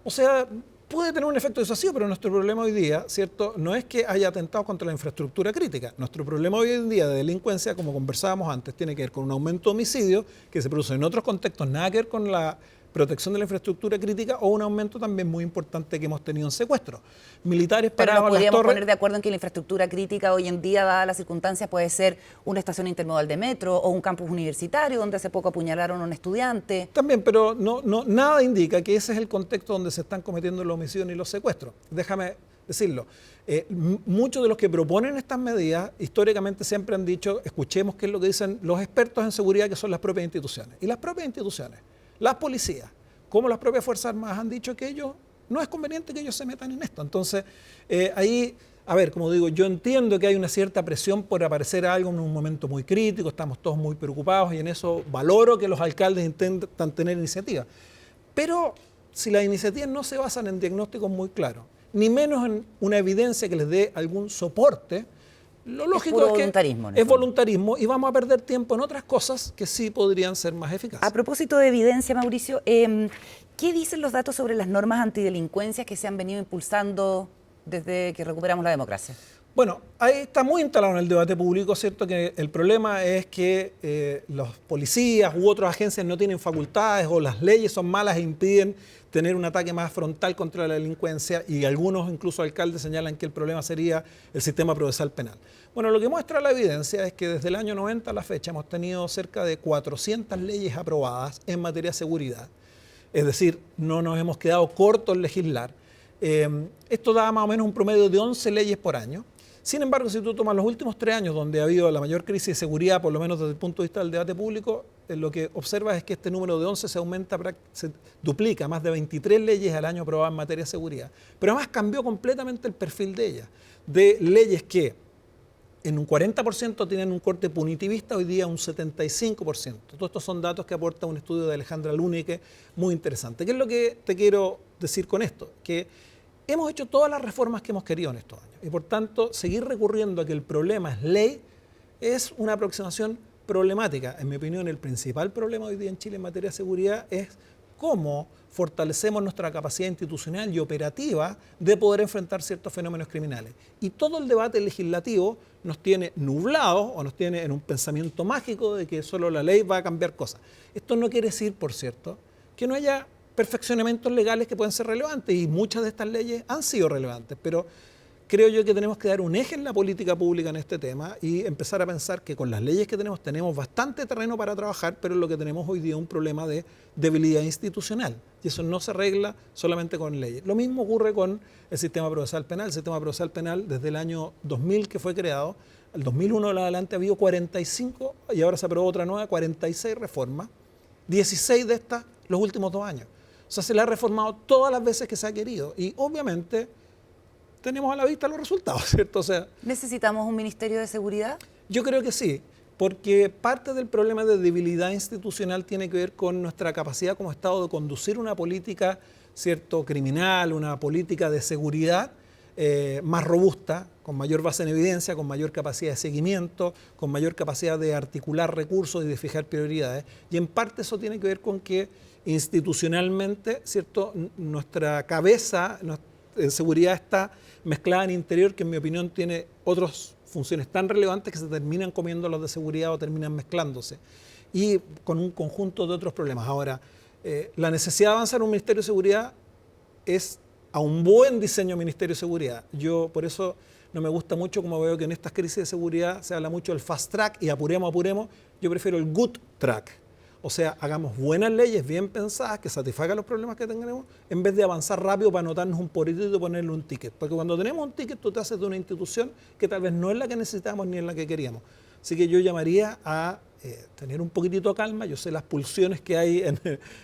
O sea, puede tener un efecto disuasivo, pero nuestro problema hoy día, ¿cierto?, no es que haya atentado contra la infraestructura crítica. Nuestro problema hoy en día de delincuencia, como conversábamos antes, tiene que ver con un aumento de homicidios que se produce en otros contextos, nada que ver con la protección de la infraestructura crítica, o un aumento también muy importante que hemos tenido en secuestros. Militares parados en las torres. Pero nos podríamos poner de acuerdo en que la infraestructura crítica hoy en día, dadas las circunstancias, puede ser una estación intermodal de metro o un campus universitario donde hace poco apuñalaron a un estudiante. También, pero nada indica que ese es el contexto donde se están cometiendo los homicidios ni los secuestros. Déjame decirlo. Muchos de los que proponen estas medidas históricamente siempre han dicho, escuchemos qué es lo que dicen los expertos en seguridad, que son las propias instituciones. Y las propias instituciones, las policías, como las propias Fuerzas Armadas, han dicho que no es conveniente que ellos se metan en esto. Entonces, ahí, a ver, como digo, yo entiendo que hay una cierta presión por aparecer algo en un momento muy crítico, estamos todos muy preocupados y en eso valoro que los alcaldes intentan tener iniciativas. Pero si las iniciativas no se basan en diagnósticos muy claros, ni menos en una evidencia que les dé algún soporte, lo lógico es que es voluntarismo y vamos a perder tiempo en otras cosas que sí podrían ser más eficaces. A propósito de evidencia, Mauricio, ¿qué dicen los datos sobre las normas antidelincuencias que se han venido impulsando desde que recuperamos la democracia? Bueno, ahí está muy instalado en el debate público, ¿cierto?, que el problema es que los policías u otras agencias no tienen facultades o las leyes son malas e impiden tener un ataque más frontal contra la delincuencia, y algunos, incluso alcaldes, señalan que el problema sería el sistema procesal penal. Bueno, lo que muestra la evidencia es que desde el año 90 a la fecha hemos tenido cerca de 400 leyes aprobadas en materia de seguridad. Es decir, no nos hemos quedado cortos en legislar. Esto da más o menos un promedio de 11 leyes por año. Sin embargo, si tú tomas los últimos 3 años donde ha habido la mayor crisis de seguridad, por lo menos desde el punto de vista del debate público, lo que observas es que este número de 11 se duplica, más de 23 leyes al año aprobadas en materia de seguridad. Pero además cambió completamente el perfil de ellas, de leyes que en un 40% tienen un corte punitivista, hoy día un 75%. Todos estos son datos que aporta un estudio de Alejandra Lúnique muy interesante. ¿Qué es lo que te quiero decir con esto? Que hemos hecho todas las reformas que hemos querido en estos años y por tanto seguir recurriendo a que el problema es ley es una aproximación problemática. En mi opinión, el principal problema hoy día en Chile en materia de seguridad es cómo fortalecemos nuestra capacidad institucional y operativa de poder enfrentar ciertos fenómenos criminales. Y todo el debate legislativo nos tiene nublados o nos tiene en un pensamiento mágico de que solo la ley va a cambiar cosas. Esto no quiere decir, por cierto, que no haya perfeccionamientos legales que pueden ser relevantes, y muchas de estas leyes han sido relevantes, pero creo yo que tenemos que dar un eje en la política pública en este tema y empezar a pensar que con las leyes que tenemos bastante terreno para trabajar, pero lo que tenemos hoy día es un problema de debilidad institucional, y eso no se arregla solamente con leyes. Lo mismo ocurre con el sistema procesal penal. El sistema procesal penal, desde el año 2000 que fue creado, el 2001 en adelante ha habido 45, y ahora se aprobó otra nueva, 46 reformas, 16 de estas los últimos 2 años. O sea, se le ha reformado todas las veces que se ha querido, y obviamente tenemos a la vista los resultados, ¿cierto? O sea, ¿necesitamos un Ministerio de Seguridad? Yo creo que sí, porque parte del problema de debilidad institucional tiene que ver con nuestra capacidad como Estado de conducir una política, ¿cierto?, criminal, una política de seguridad más robusta, con mayor base en evidencia, con mayor capacidad de seguimiento, con mayor capacidad de articular recursos y de fijar prioridades. Y en parte eso tiene que ver con que institucionalmente, ¿cierto?, nuestra cabeza en seguridad está mezclada en interior, que en mi opinión tiene otras funciones tan relevantes que se terminan comiendo los de seguridad o terminan mezclándose, y con un conjunto de otros problemas. Ahora, la necesidad de avanzar en un Ministerio de Seguridad es a un buen diseño de Ministerio de Seguridad. Yo por eso no me gusta mucho, como veo que en estas crisis de seguridad se habla mucho del fast track y apuremos. Yo prefiero el good track. O sea, hagamos buenas leyes bien pensadas que satisfagan los problemas que tengamos en vez de avanzar rápido para anotarnos un poritito y ponerle un ticket. Porque cuando tenemos un ticket tú te haces de una institución que tal vez no es la que necesitamos ni es la que queríamos. Así que yo llamaría a tener un poquitito de calma. Yo sé las pulsiones que hay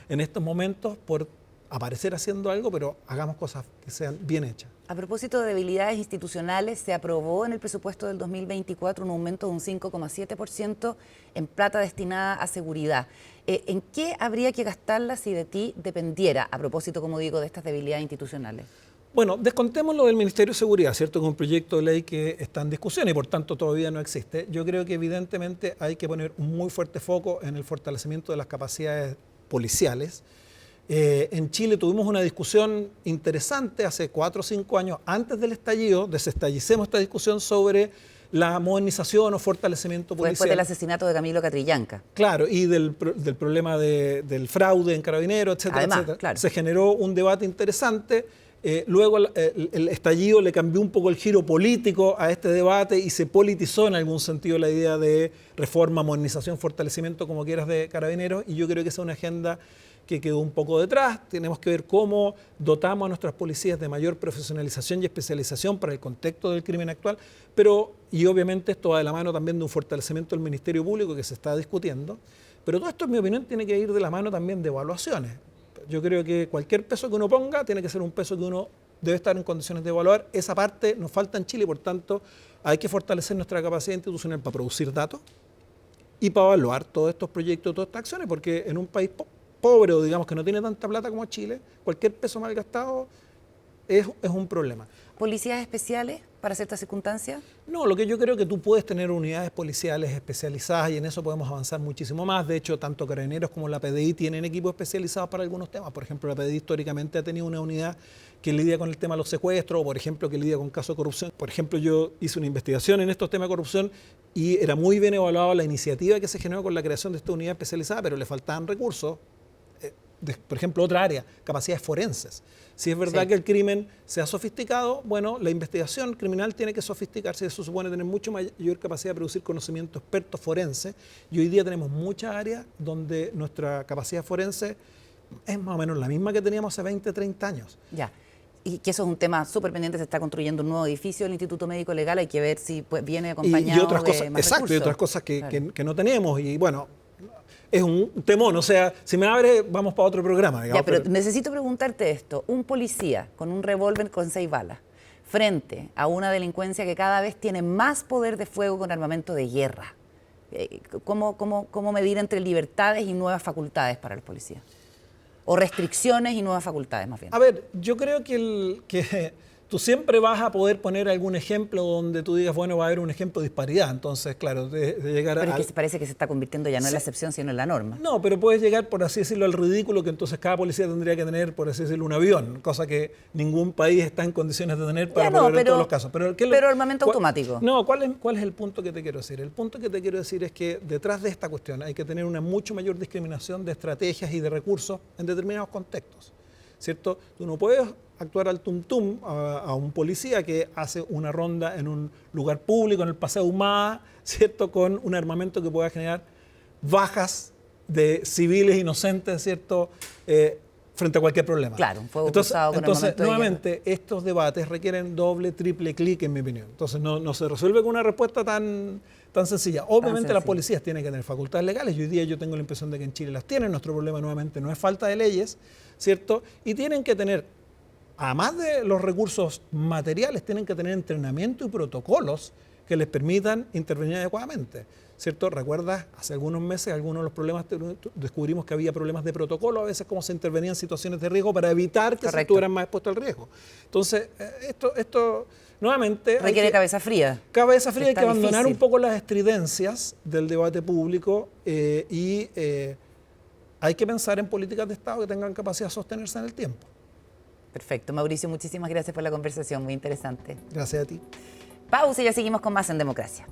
en estos momentos por aparecer haciendo algo, pero hagamos cosas que sean bien hechas. A propósito de debilidades institucionales, se aprobó en el presupuesto del 2024 un aumento de un 5,7% en plata destinada a seguridad. ¿En qué habría que gastarla si de ti dependiera, a propósito, como digo, de estas debilidades institucionales? Bueno, descontemos lo del Ministerio de Seguridad, ¿cierto? Que es un proyecto de ley que está en discusión y por tanto todavía no existe. Yo creo que evidentemente hay que poner un muy fuerte foco en el fortalecimiento de las capacidades policiales. En Chile tuvimos una discusión interesante hace 4 o 5 años, antes del estallido, desestallicemos esta discusión sobre la modernización o fortalecimiento policial. Después del asesinato de Camilo Catrillanca. Claro, y del problema del fraude en Carabineros, etcétera, Además, etcétera. claro. Se generó un debate interesante. Luego el estallido le cambió un poco el giro político a este debate y se politizó en algún sentido la idea de reforma, modernización, fortalecimiento, como quieras, de Carabineros, y yo creo que esa es una agenda que quedó un poco detrás. Tenemos que ver cómo dotamos a nuestras policías de mayor profesionalización y especialización para el contexto del crimen actual, y obviamente esto va de la mano también de un fortalecimiento del Ministerio Público que se está discutiendo, pero todo esto, en mi opinión, tiene que ir de la mano también de evaluaciones. Yo creo que cualquier peso que uno ponga tiene que ser un peso que uno debe estar en condiciones de evaluar. Esa parte nos falta en Chile, por tanto, hay que fortalecer nuestra capacidad institucional para producir datos y para evaluar todos estos proyectos, todas estas acciones, porque en un país pobre o digamos que no tiene tanta plata como Chile, cualquier peso mal gastado es un problema. ¿Policías especiales para ciertas circunstancias? No, lo que yo creo que tú puedes tener unidades policiales especializadas y en eso podemos avanzar muchísimo más. De hecho, tanto Carabineros como la PDI tienen equipos especializados para algunos temas. Por ejemplo, la PDI históricamente ha tenido una unidad que lidia con el tema de los secuestros, o por ejemplo, que lidia con casos de corrupción. Por ejemplo, yo hice una investigación en estos temas de corrupción y era muy bien evaluada la iniciativa que se generó con la creación de esta unidad especializada, pero le faltaban recursos. Por ejemplo, otra área, capacidades forenses. Si es verdad que el crimen se ha sofisticado, bueno, la investigación criminal tiene que sofisticarse, eso supone tener mucho mayor capacidad de producir conocimiento experto forense, y hoy día tenemos muchas áreas donde nuestra capacidad forense es más o menos la misma que teníamos hace 20, 30 años. Ya. Y que eso es un tema súper pendiente, se está construyendo un nuevo edificio del Instituto Médico Legal, hay que ver si pues, viene acompañado y otras cosas, de más exacto, recursos. Y otras cosas que no tenemos, y bueno, es un temón, o sea, si me abre, vamos para otro programa. Digamos, ya, pero necesito preguntarte esto. Un policía con un revólver con 6 balas frente a una delincuencia que cada vez tiene más poder de fuego con armamento de guerra. ¿Cómo medir entre libertades y nuevas facultades para los policías? O restricciones y nuevas facultades, más bien. A ver, yo creo que tú siempre vas a poder poner algún ejemplo donde tú digas, bueno, va a haber un ejemplo de disparidad. Entonces, claro, de llegar pero es que parece que se está convirtiendo ya no en la excepción, sino en la norma. No, pero puedes llegar, por así decirlo, al ridículo que entonces cada policía tendría que tener, por así decirlo, un avión, cosa que ningún país está en condiciones de tener para poder en todos los casos. Pero armamento automático. No, ¿cuál es el punto que te quiero decir? El punto que te quiero decir es que detrás de esta cuestión hay que tener una mucho mayor discriminación de estrategias y de recursos en determinados contextos, ¿cierto? Tú no puedes actuar al tum-tum a un policía que hace una ronda en un lugar público, en el Paseo Humada, ¿cierto?, con un armamento que pueda generar bajas de civiles inocentes, ¿cierto?, frente a cualquier problema. Claro, un fuego cruzado con entonces armamento de nuevamente, estos debates requieren doble, triple clic, en mi opinión. Entonces, no se resuelve con una respuesta tan sencilla. Obviamente las policías tienen que tener facultades legales, y hoy día yo tengo la impresión de que en Chile las tienen. Nuestro problema nuevamente no es falta de leyes, ¿cierto?, y tienen que tener, además de los recursos materiales, tienen que tener entrenamiento y protocolos que les permitan intervenir adecuadamente, ¿cierto? ¿Recuerdas? Hace algunos meses, algunos de los problemas, descubrimos que había problemas de protocolo, a veces cómo se intervenía en situaciones de riesgo para evitar que se estuvieran más expuestos al riesgo. Entonces, esto nuevamente... requiere cabeza fría. Cabeza fría, hay que abandonar un poco las estridencias del debate público y hay que pensar en políticas de Estado que tengan capacidad de sostenerse en el tiempo. Perfecto. Mauricio, muchísimas gracias por la conversación, muy interesante. Gracias a ti. Pausa y ya seguimos con más en Democracia.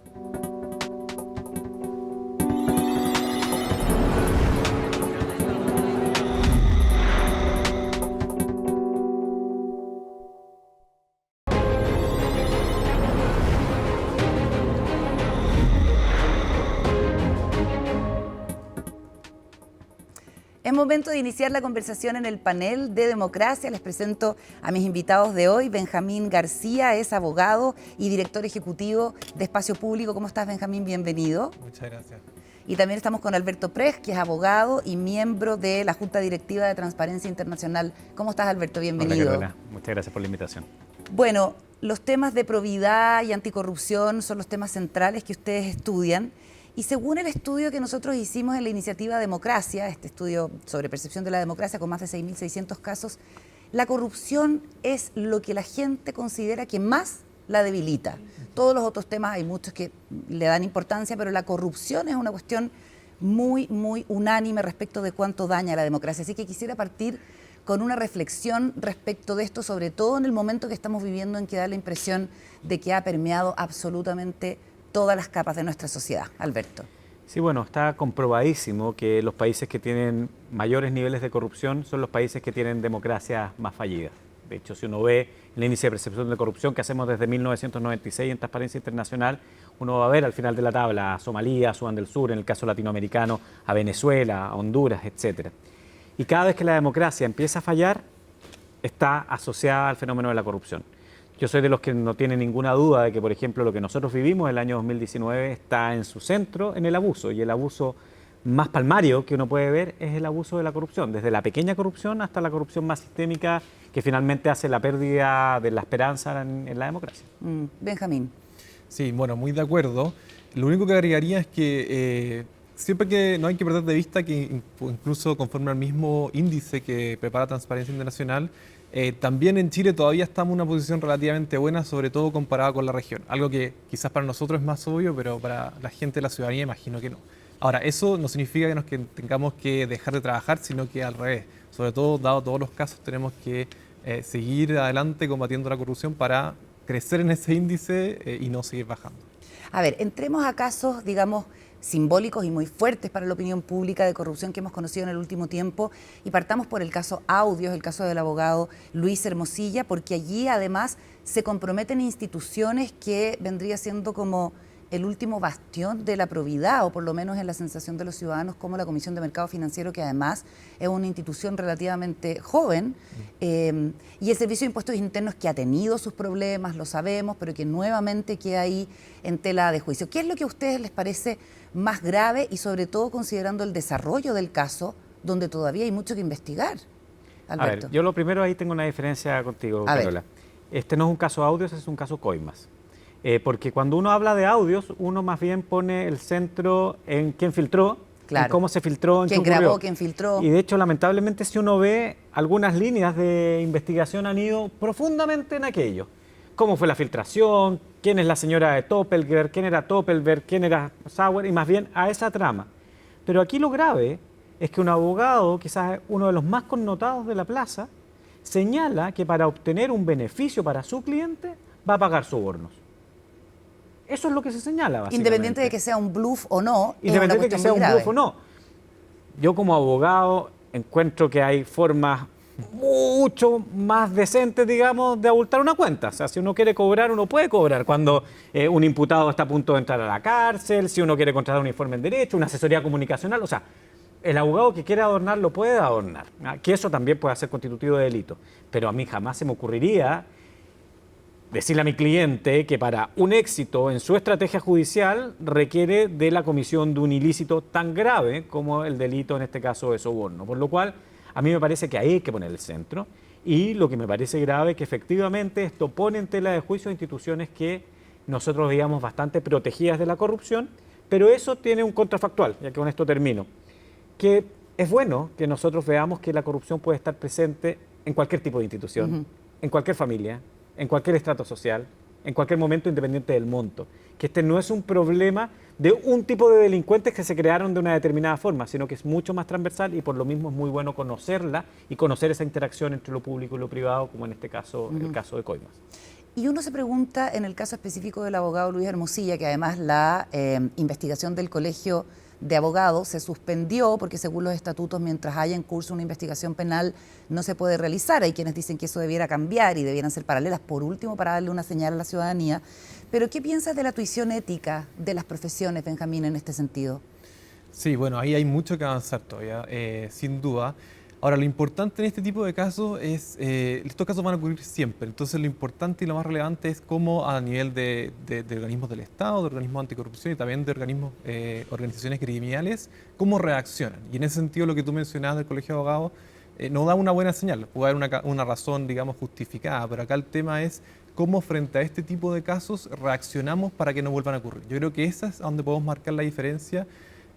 Es momento de iniciar la conversación en el panel de democracia. Les presento a mis invitados de hoy. Benjamín García es abogado y director ejecutivo de Espacio Público. ¿Cómo estás, Benjamín? Bienvenido. Muchas gracias. Y también estamos con Alberto Prech, que es abogado y miembro de la Junta Directiva de Transparencia Internacional. ¿Cómo estás, Alberto? Bienvenido. Hola, Carolina. Muchas gracias por la invitación. Bueno, los temas de probidad y anticorrupción son los temas centrales que ustedes estudian. Y según el estudio que nosotros hicimos en la iniciativa Democracia, este estudio sobre percepción de la democracia con más de 6.600 casos, la corrupción es lo que la gente considera que más la debilita. Todos los otros temas hay muchos que le dan importancia, pero la corrupción es una cuestión muy, muy unánime respecto de cuánto daña a la democracia. Así que quisiera partir con una reflexión respecto de esto, sobre todo en el momento que estamos viviendo en que da la impresión de que ha permeado absolutamente todas las capas de nuestra sociedad. Alberto. Sí, bueno, está comprobadísimo que los países que tienen mayores niveles de corrupción son los países que tienen democracias más fallidas. De hecho, si uno ve el índice de percepción de corrupción que hacemos desde 1996 en Transparencia Internacional, uno va a ver al final de la tabla a Somalia, a Sudán del Sur, en el caso latinoamericano, a Venezuela, a Honduras, etc. Y cada vez que la democracia empieza a fallar, está asociada al fenómeno de la corrupción. Yo soy de los que no tienen ninguna duda de que, por ejemplo, lo que nosotros vivimos el año 2019 está en su centro en el abuso, y el abuso más palmario que uno puede ver es el abuso de la corrupción, desde la pequeña corrupción hasta la corrupción más sistémica que finalmente hace la pérdida de la esperanza en la democracia. Benjamín. Sí, bueno, muy de acuerdo. Lo único que agregaría es que siempre que no hay que perder de vista que incluso conforme al mismo índice que prepara Transparencia Internacional, también en Chile todavía estamos en una posición relativamente buena, sobre todo comparada con la región. Algo que quizás para nosotros es más obvio, pero para la gente de la ciudadanía imagino que no. Ahora, eso no significa que tengamos que dejar de trabajar, sino que al revés. Sobre todo, dado todos los casos, tenemos que seguir adelante combatiendo la corrupción para crecer en ese índice y no seguir bajando. A ver, entremos a casos, digamos, simbólicos y muy fuertes para la opinión pública de corrupción que hemos conocido en el último tiempo, y partamos por el caso Audios, el caso del abogado Luis Hermosilla, porque allí además se comprometen instituciones que vendría siendo como el último bastión de la probidad, o por lo menos en la sensación de los ciudadanos, como la Comisión de Mercado Financiero, que además es una institución relativamente joven, y el Servicio de Impuestos Internos, que ha tenido sus problemas, lo sabemos, pero que nuevamente queda ahí en tela de juicio. ¿Qué es lo que a ustedes les parece más grave, y sobre todo considerando el desarrollo del caso, donde todavía hay mucho que investigar? Alberto. A ver, yo lo primero ahí tengo una diferencia contigo, Carola. Este no es un caso Audios, es un caso Coimas. Porque cuando uno habla de Audios, uno más bien pone el centro en quién filtró, en cómo se filtró, en quién grabó, quién filtró. Y de hecho, lamentablemente, si uno ve, algunas líneas de investigación han ido profundamente en aquello. ¿Cómo fue la filtración? ¿Quién es la señora de Toppelberg? ¿Quién era Toppelberg? ¿Quién era Sauer? Y más bien a esa trama. Pero aquí lo grave es que un abogado, quizás uno de los más connotados de la plaza, señala que para obtener un beneficio para su cliente va a pagar sobornos. Eso es lo que se señala, básicamente. Independiente de que sea un bluff o no. Independiente de que sea un bluff o no. Yo como abogado encuentro que hay formas mucho más decentes, digamos, de abultar una cuenta. O sea, si uno quiere cobrar, uno puede cobrar. Cuando un imputado está a punto de entrar a la cárcel, si uno quiere contratar un informe en derecho, una asesoría comunicacional, o sea, el abogado que quiera adornar lo puede adornar. Que eso también puede ser constitutivo de delito. Pero a mí jamás se me ocurriría decirle a mi cliente que para un éxito en su estrategia judicial requiere de la comisión de un ilícito tan grave como el delito, en este caso, de soborno. Por lo cual, a mí me parece que ahí hay que poner el centro, y lo que me parece grave es que efectivamente esto pone en tela de juicio instituciones que nosotros veíamos bastante protegidas de la corrupción, pero eso tiene un contrafactual, ya que con esto termino, que es bueno que nosotros veamos que la corrupción puede estar presente en cualquier tipo de institución, en cualquier familia, en cualquier estrato social, en cualquier momento, independiente del monto. Que este no es un problema de un tipo de delincuentes que se crearon de una determinada forma, sino que es mucho más transversal, y por lo mismo es muy bueno conocerla y conocer esa interacción entre lo público y lo privado, como en este caso, el caso de Coimas. Y uno se pregunta, en el caso específico del abogado Luis Hermosilla, que además la investigación del Colegio de Abogados se suspendió porque, según los estatutos, mientras haya en curso una investigación penal no se puede realizar. Hay quienes dicen que eso debiera cambiar y debieran ser paralelas, por último, para darle una señal a la ciudadanía. Pero ¿qué piensas de la tuición ética de las profesiones, Benjamín, en este sentido? Sí, bueno, ahí hay mucho que avanzar todavía, sin duda. Ahora, lo importante en este tipo de casos es, estos casos van a ocurrir siempre, entonces lo importante y lo más relevante es cómo a nivel de organismos del Estado, de organismos anticorrupción y también de organismos, organizaciones gremiales, cómo reaccionan. Y en ese sentido lo que tú mencionabas del Colegio de Abogados no da una buena señal, puede haber una razón, digamos, justificada, pero acá el tema es cómo frente a este tipo de casos reaccionamos para que no vuelvan a ocurrir. Yo creo que esa es donde podemos marcar la diferencia.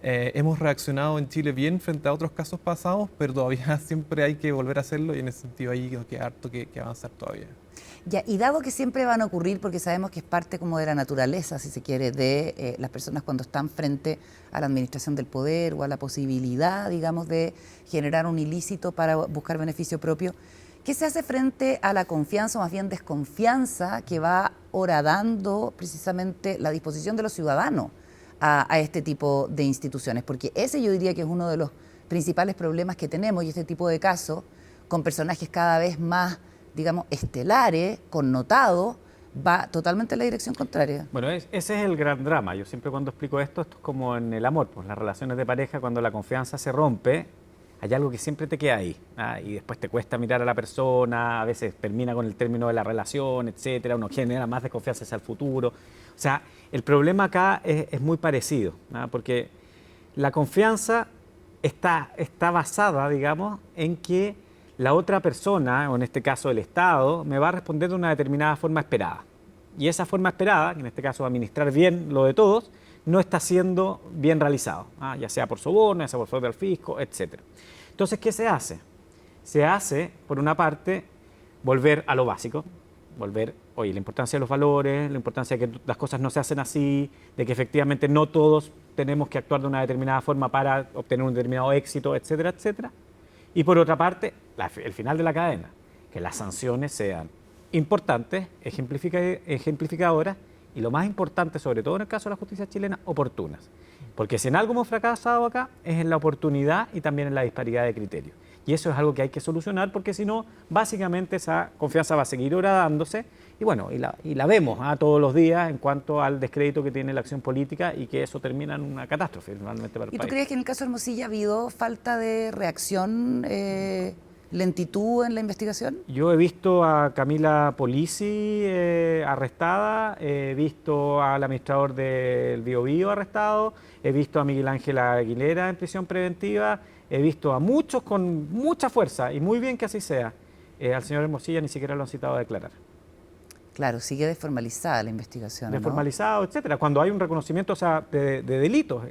Hemos reaccionado en Chile bien frente a otros casos pasados, pero todavía siempre hay que volver a hacerlo y en ese sentido ahí queda harto que avanzar todavía. Ya, y dado que siempre van a ocurrir, porque sabemos que es parte como de la naturaleza, si se quiere, de las personas cuando están frente a la administración del poder o a la posibilidad, digamos, de generar un ilícito para buscar beneficio propio, ¿qué se hace frente a la confianza o más bien desconfianza que va horadando precisamente la disposición de los ciudadanos a este tipo de instituciones? Porque ese yo diría que es uno de los principales problemas que tenemos, y este tipo de casos con personajes cada vez más, digamos, estelares, connotados, va totalmente en la dirección contraria. Bueno, ese es el gran drama. Yo siempre cuando explico esto es como en el amor, pues las relaciones de pareja, cuando la confianza se rompe, hay algo que siempre te queda ahí, y después te cuesta mirar a la persona, a veces termina con el término de la relación, etcétera, uno genera más desconfianza hacia el futuro. O sea, el problema acá es muy parecido, porque la confianza está basada, digamos, en que la otra persona, o en este caso el Estado, me va a responder de una determinada forma esperada. Y esa forma esperada, que en este caso administrar bien lo de todos, no está siendo bien realizado, ya sea por soborno, ya sea por fraude al fisco, etcétera. Entonces, ¿qué se hace? Se hace, por una parte, volver a lo básico, volver, oye, la importancia de los valores, la importancia de que las cosas no se hacen así, de que efectivamente no todos tenemos que actuar de una determinada forma para obtener un determinado éxito, etcétera, etcétera. Y por otra parte, el final de la cadena, que las sanciones sean importantes, ejemplificadoras y lo más importante, sobre todo en el caso de la justicia chilena, oportunas. Porque si en algo hemos fracasado acá es en la oportunidad y también en la disparidad de criterios. Y eso es algo que hay que solucionar porque si no, básicamente esa confianza va a seguir horadándose y bueno, y la vemos todos los días en cuanto al descrédito que tiene la acción política y que eso termina en una catástrofe normalmente para el país. ¿Y tú crees que en el caso de Hermosilla ha habido falta de reacción, lentitud en la investigación? Yo he visto a Camila Polisi arrestada, he visto al administrador del Biobío arrestado, he visto a Miguel Ángel Aguilera en prisión preventiva, he visto a muchos con mucha fuerza, y muy bien que así sea. Al señor Hermosilla ni siquiera lo han citado a declarar. Claro, sigue desformalizada la investigación, desformalizado, etcétera. Cuando hay un reconocimiento, o sea, de delitos.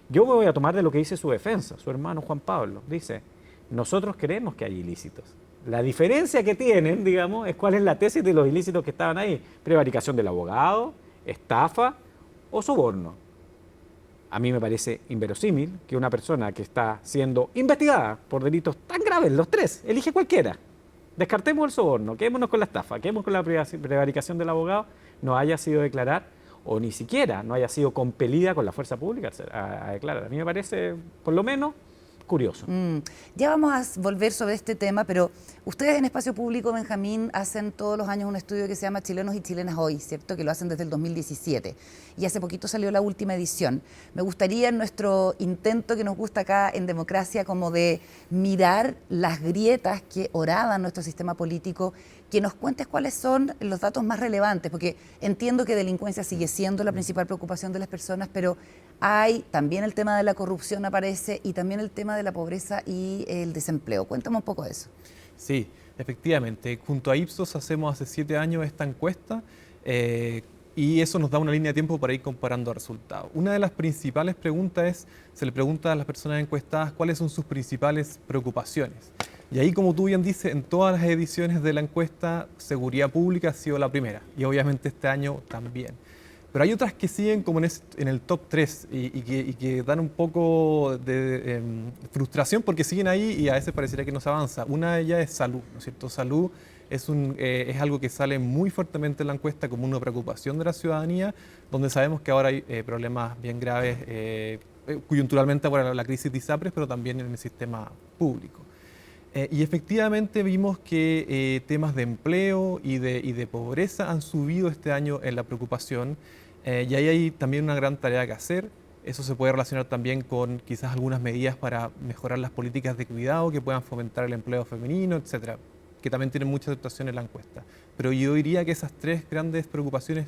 Yo me voy a tomar de lo que dice su defensa, su hermano Juan Pablo. Dice, nosotros queremos que haya ilícitos. La diferencia que tienen, digamos, es cuál es la tesis de los ilícitos que estaban ahí. Prevaricación del abogado, estafa o soborno. A mí me parece inverosímil que una persona que está siendo investigada por delitos tan graves, los tres, elige cualquiera. Descartemos el soborno, quedémonos con la estafa, quedémonos con la prevaricación del abogado, no haya sido declarar o ni siquiera no haya sido compelida con la fuerza pública a declarar. A mí me parece, por lo menos, curioso. Ya vamos a volver sobre este tema, pero ustedes en Espacio Público, Benjamín, hacen todos los años un estudio que se llama Chilenos y Chilenas Hoy, ¿cierto? Que lo hacen desde el 2017. Y hace poquito salió la última edición. Me gustaría, en nuestro intento que nos gusta acá en Democracia, como de mirar las grietas que horadan nuestro sistema político, que nos cuentes cuáles son los datos más relevantes, porque entiendo que delincuencia sigue siendo la principal preocupación de las personas, pero hay también el tema de la corrupción aparece y también el tema de la pobreza y el desempleo. Cuéntame un poco de eso. Sí, efectivamente. Junto a Ipsos hacemos hace 7 años esta encuesta y eso nos da una línea de tiempo para ir comparando resultados. Una de las principales preguntas se le pregunta a las personas encuestadas cuáles son sus principales preocupaciones. Y ahí, como tú bien dices, en todas las ediciones de la encuesta, seguridad pública ha sido la primera y obviamente este año también. Pero hay otras que siguen como en el top 3 y que dan un poco de frustración porque siguen ahí y a veces parecería que no se avanza. Una de ellas es salud, ¿no es cierto? Salud es algo que sale muy fuertemente en la encuesta como una preocupación de la ciudadanía, donde sabemos que ahora hay problemas bien graves, coyunturalmente por la crisis de ISAPRES, pero también en el sistema público. Y efectivamente vimos que temas de empleo y de pobreza han subido este año en la preocupación y ahí hay también una gran tarea que hacer. Eso se puede relacionar también con quizás algunas medidas para mejorar las políticas de cuidado que puedan fomentar el empleo femenino, etcétera, que también tienen mucha aceptación en la encuesta. Pero yo diría que esas tres grandes preocupaciones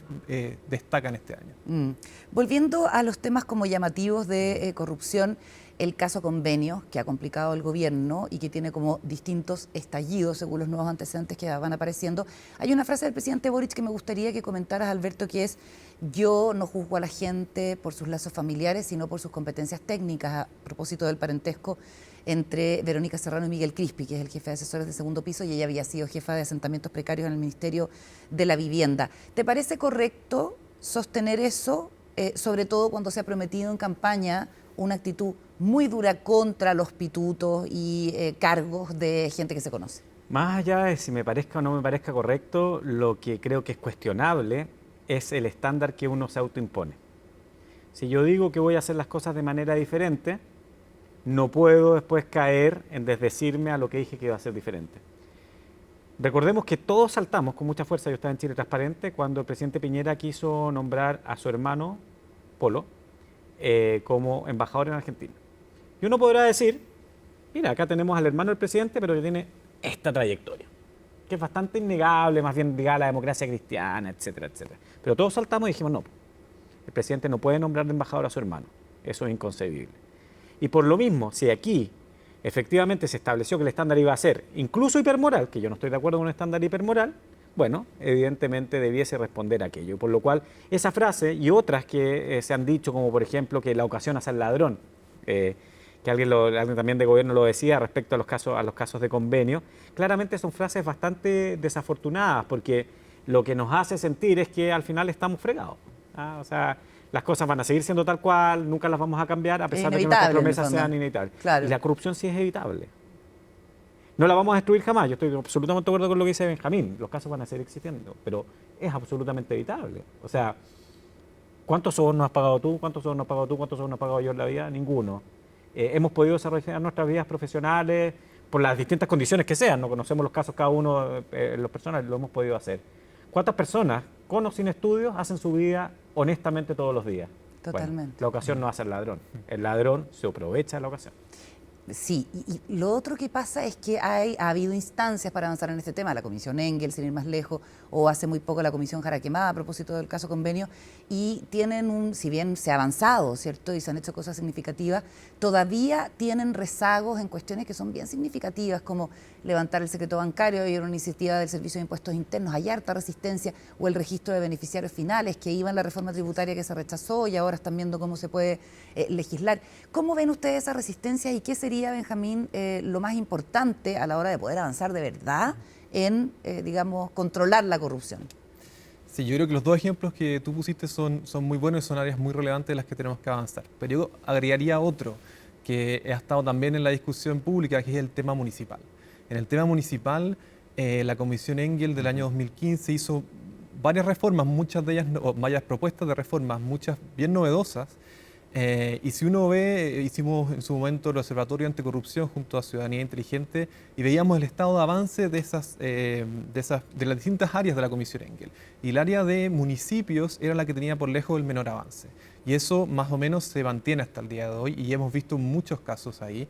destacan este año. Volviendo a los temas como llamativos de corrupción, el caso Convenio, que ha complicado el gobierno y que tiene como distintos estallidos según los nuevos antecedentes que van apareciendo. Hay una frase del presidente Boric que me gustaría que comentaras, Alberto, que es: yo no juzgo a la gente por sus lazos familiares, sino por sus competencias técnicas, a propósito del parentesco entre Verónica Serrano y Miguel Crispi, que es el jefe de asesores de segundo piso, y ella había sido jefa de asentamientos precarios en el Ministerio de la Vivienda. ¿Te parece correcto sostener eso, sobre todo cuando se ha prometido en campaña una actitud muy dura contra los pitutos y cargos de gente que se conoce? Más allá de si me parezca o no me parezca correcto, lo que creo que es cuestionable es el estándar que uno se autoimpone. Si yo digo que voy a hacer las cosas de manera diferente, no puedo después caer en desdecirme a lo que dije que iba a ser diferente. Recordemos que todos saltamos con mucha fuerza, yo estaba en Chile Transparente, cuando el presidente Piñera quiso nombrar a su hermano, Polo, como embajador en Argentina. Y uno podrá decir, mira, acá tenemos al hermano del presidente, pero que tiene esta trayectoria, que es bastante innegable, más bien ligada a la democracia cristiana, etcétera, etcétera. Pero todos saltamos y dijimos, no, el presidente no puede nombrar de embajador a su hermano, eso es inconcebible. Y por lo mismo, si aquí efectivamente se estableció que el estándar iba a ser incluso hipermoral, que yo no estoy de acuerdo con un estándar hipermoral, bueno, evidentemente debiese responder a aquello. Por lo cual, esa frase y otras que se han dicho, como por ejemplo que la ocasión hace al ladrón, que alguien también de gobierno lo decía respecto a los casos de Convenio, claramente son frases bastante desafortunadas, porque lo que nos hace sentir es que al final estamos fregados. O sea, las cosas van a seguir siendo tal cual, nunca las vamos a cambiar, a pesar de que nuestras promesas sean inevitables. Claro. Y la corrupción sí es evitable. No la vamos a destruir jamás, yo estoy absolutamente de acuerdo con lo que dice Benjamín, los casos van a seguir existiendo, pero es absolutamente evitable. O sea, ¿cuántos sobornos has pagado tú? ¿Cuántos sobornos has pagado tú? ¿Cuántos sobornos has pagado yo en la vida? Ninguno. Hemos podido desarrollar nuestras vidas profesionales por las distintas condiciones que sean, no conocemos los casos cada uno, los personales, lo hemos podido hacer. ¿Cuántas personas, con o sin estudios, hacen su vida honestamente todos los días? Totalmente. Bueno, la ocasión no hace el ladrón, el ladrón se aprovecha de la ocasión. Sí, y lo otro que pasa es que ha habido instancias para avanzar en este tema, la Comisión Engel, sin ir más lejos, o hace muy poco la Comisión Jaraquemada a propósito del caso Convenio, y tienen si bien se ha avanzado, ¿cierto?, y se han hecho cosas significativas, todavía tienen rezagos en cuestiones que son bien significativas, como levantar el secreto bancario y una iniciativa del Servicio de Impuestos Internos, hay harta resistencia, o el registro de beneficiarios finales, que iba en la reforma tributaria que se rechazó y ahora están viendo cómo se puede legislar. ¿Cómo ven ustedes esa resistencia y qué sería, Benjamín, lo más importante a la hora de poder avanzar de verdad en, digamos, controlar la corrupción? Sí, yo creo que los dos ejemplos que tú pusiste son muy buenos y son áreas muy relevantes en las que tenemos que avanzar. Pero yo agregaría otro que ha estado también en la discusión pública, que es el tema municipal. En el tema municipal, la Comisión Engel del año 2015 hizo varias reformas, muchas de ellas, varias propuestas de reformas, muchas bien novedosas. Y si uno ve, hicimos en su momento el Observatorio Anticorrupción junto a Ciudadanía Inteligente y veíamos el estado de avance de las distintas áreas de la Comisión Engel. Y el área de municipios era la que tenía por lejos el menor avance. Y eso más o menos se mantiene hasta el día de hoy y hemos visto muchos casos ahí.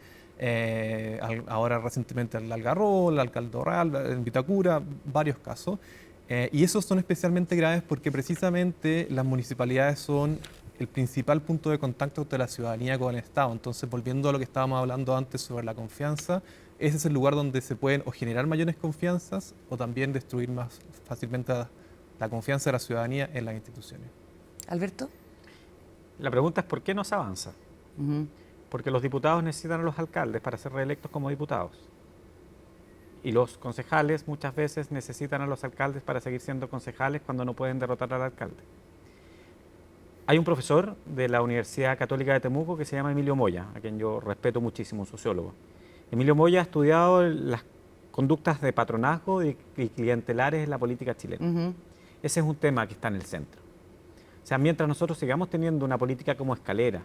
Ahora recientemente el Algarrobo, el Alcaldorral, en Vitacura, varios casos. Y esos son especialmente graves porque precisamente las municipalidades son el principal punto de contacto de la ciudadanía con el Estado. Entonces, volviendo a lo que estábamos hablando antes sobre la confianza, ese es el lugar donde se pueden o generar mayores confianzas o también destruir más fácilmente la confianza de la ciudadanía en las instituciones. Alberto. La pregunta es ¿por qué no se avanza? Porque los diputados necesitan a los alcaldes para ser reelectos como diputados. Y los concejales muchas veces necesitan a los alcaldes para seguir siendo concejales cuando no pueden derrotar al alcalde. Hay un profesor de la Universidad Católica de Temuco que se llama Emilio Moya, a quien yo respeto muchísimo, un sociólogo. Emilio Moya ha estudiado las conductas de patronazgo y clientelares en la política chilena. Ese es un tema que está en el centro. O sea, mientras nosotros sigamos teniendo una política como escalera,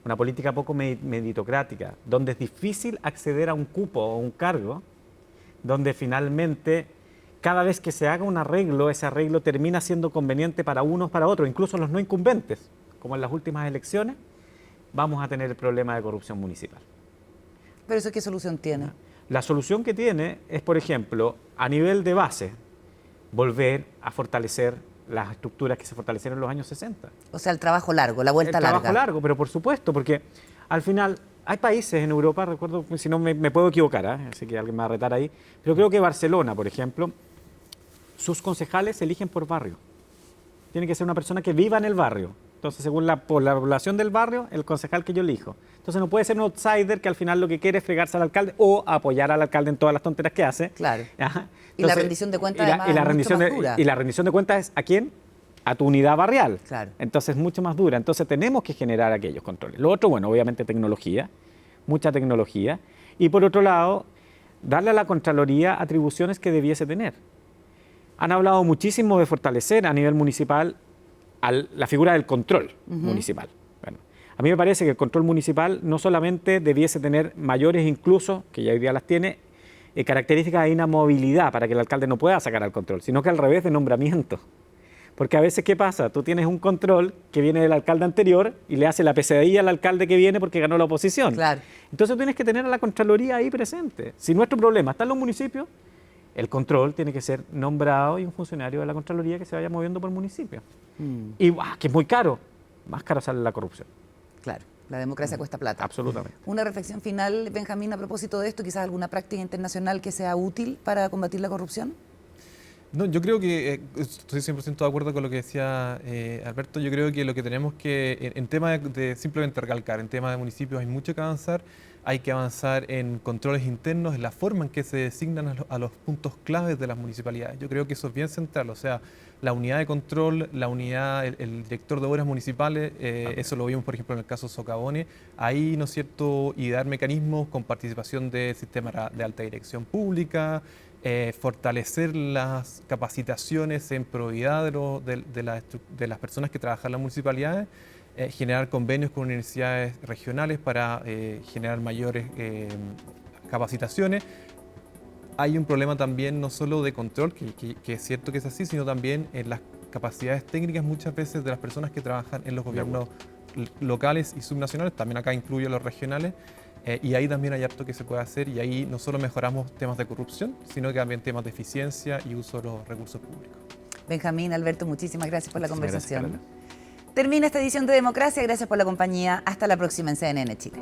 una política poco meritocrática, donde es difícil acceder a un cupo o un cargo, donde finalmente cada vez que se haga un arreglo, ese arreglo termina siendo conveniente para unos, para otros, incluso los no incumbentes, como en las últimas elecciones, vamos a tener el problema de corrupción municipal. ¿Pero eso qué solución tiene? La solución que tiene es, por ejemplo, a nivel de base, volver a fortalecer las estructuras que se fortalecieron en los años 60. O sea, el trabajo largo, la vuelta larga. El trabajo largo, pero por supuesto, porque al final hay países en Europa, recuerdo, si no me puedo equivocar, así que alguien me va a retar ahí, pero creo que Barcelona, por ejemplo, sus concejales se eligen por barrio. Tiene que ser una persona que viva en el barrio. Entonces, según la población del barrio, el concejal que yo elijo. Entonces, no puede ser un outsider que al final lo que quiere es fregarse al alcalde o apoyar al alcalde en todas las tonteras que hace. Claro. Entonces, y la rendición de cuentas además y la es rendición mucho más dura. Y la rendición de cuentas es ¿a quién? A tu unidad barrial. Claro. Entonces, es mucho más dura. Entonces, tenemos que generar aquellos controles. Lo otro, bueno, obviamente tecnología, mucha tecnología. Y por otro lado, darle a la Contraloría atribuciones que debiese tener. Han hablado muchísimo de fortalecer a nivel municipal la figura del control municipal. Bueno, a mí me parece que el control municipal no solamente debiese tener mayores incluso, que ya hoy día las tiene, características de inamovilidad para que el alcalde no pueda sacar al control, sino que al revés de nombramiento. Porque a veces, ¿qué pasa? Tú tienes un control que viene del alcalde anterior y le hace la pesadilla al alcalde que viene porque ganó la oposición. Claro. Entonces tienes que tener a la Contraloría ahí presente. Si nuestro problema está en los municipios, el control tiene que ser nombrado y un funcionario de la Contraloría que se vaya moviendo por el municipio. Y que es muy caro. Más caro sale la corrupción. Claro, la democracia cuesta plata. Absolutamente. Una reflexión final, Benjamín, a propósito de esto, quizás alguna práctica internacional que sea útil para combatir la corrupción. No, yo creo que estoy 100% de acuerdo con lo que decía Alberto. Yo creo que lo que tenemos que, en tema de simplemente recalcar, en tema de municipios hay mucho que avanzar. Hay que avanzar en controles internos, en la forma en que se designan a los puntos claves de las municipalidades. Yo creo que eso es bien central, o sea, la unidad de control, la unidad, el director de obras municipales, eso lo vimos por ejemplo en el caso Socavone, ahí, ¿no es cierto?, y dar mecanismos con participación del sistema de alta dirección pública, fortalecer las capacitaciones en probidad de las personas que trabajan en las municipalidades, generar convenios con universidades regionales para generar mayores capacitaciones. Hay un problema también no solo de control, que es cierto que es así, sino también en las capacidades técnicas muchas veces de las personas que trabajan en los gobiernos locales y subnacionales, también acá incluyo los regionales, y ahí también hay harto que se puede hacer, y ahí no solo mejoramos temas de corrupción, sino que también temas de eficiencia y uso de los recursos públicos. Benjamín, Alberto, muchísimas gracias por la conversación. Gracias, Termina esta edición de Democracia, gracias por la compañía. Hasta la próxima en CNN Chile.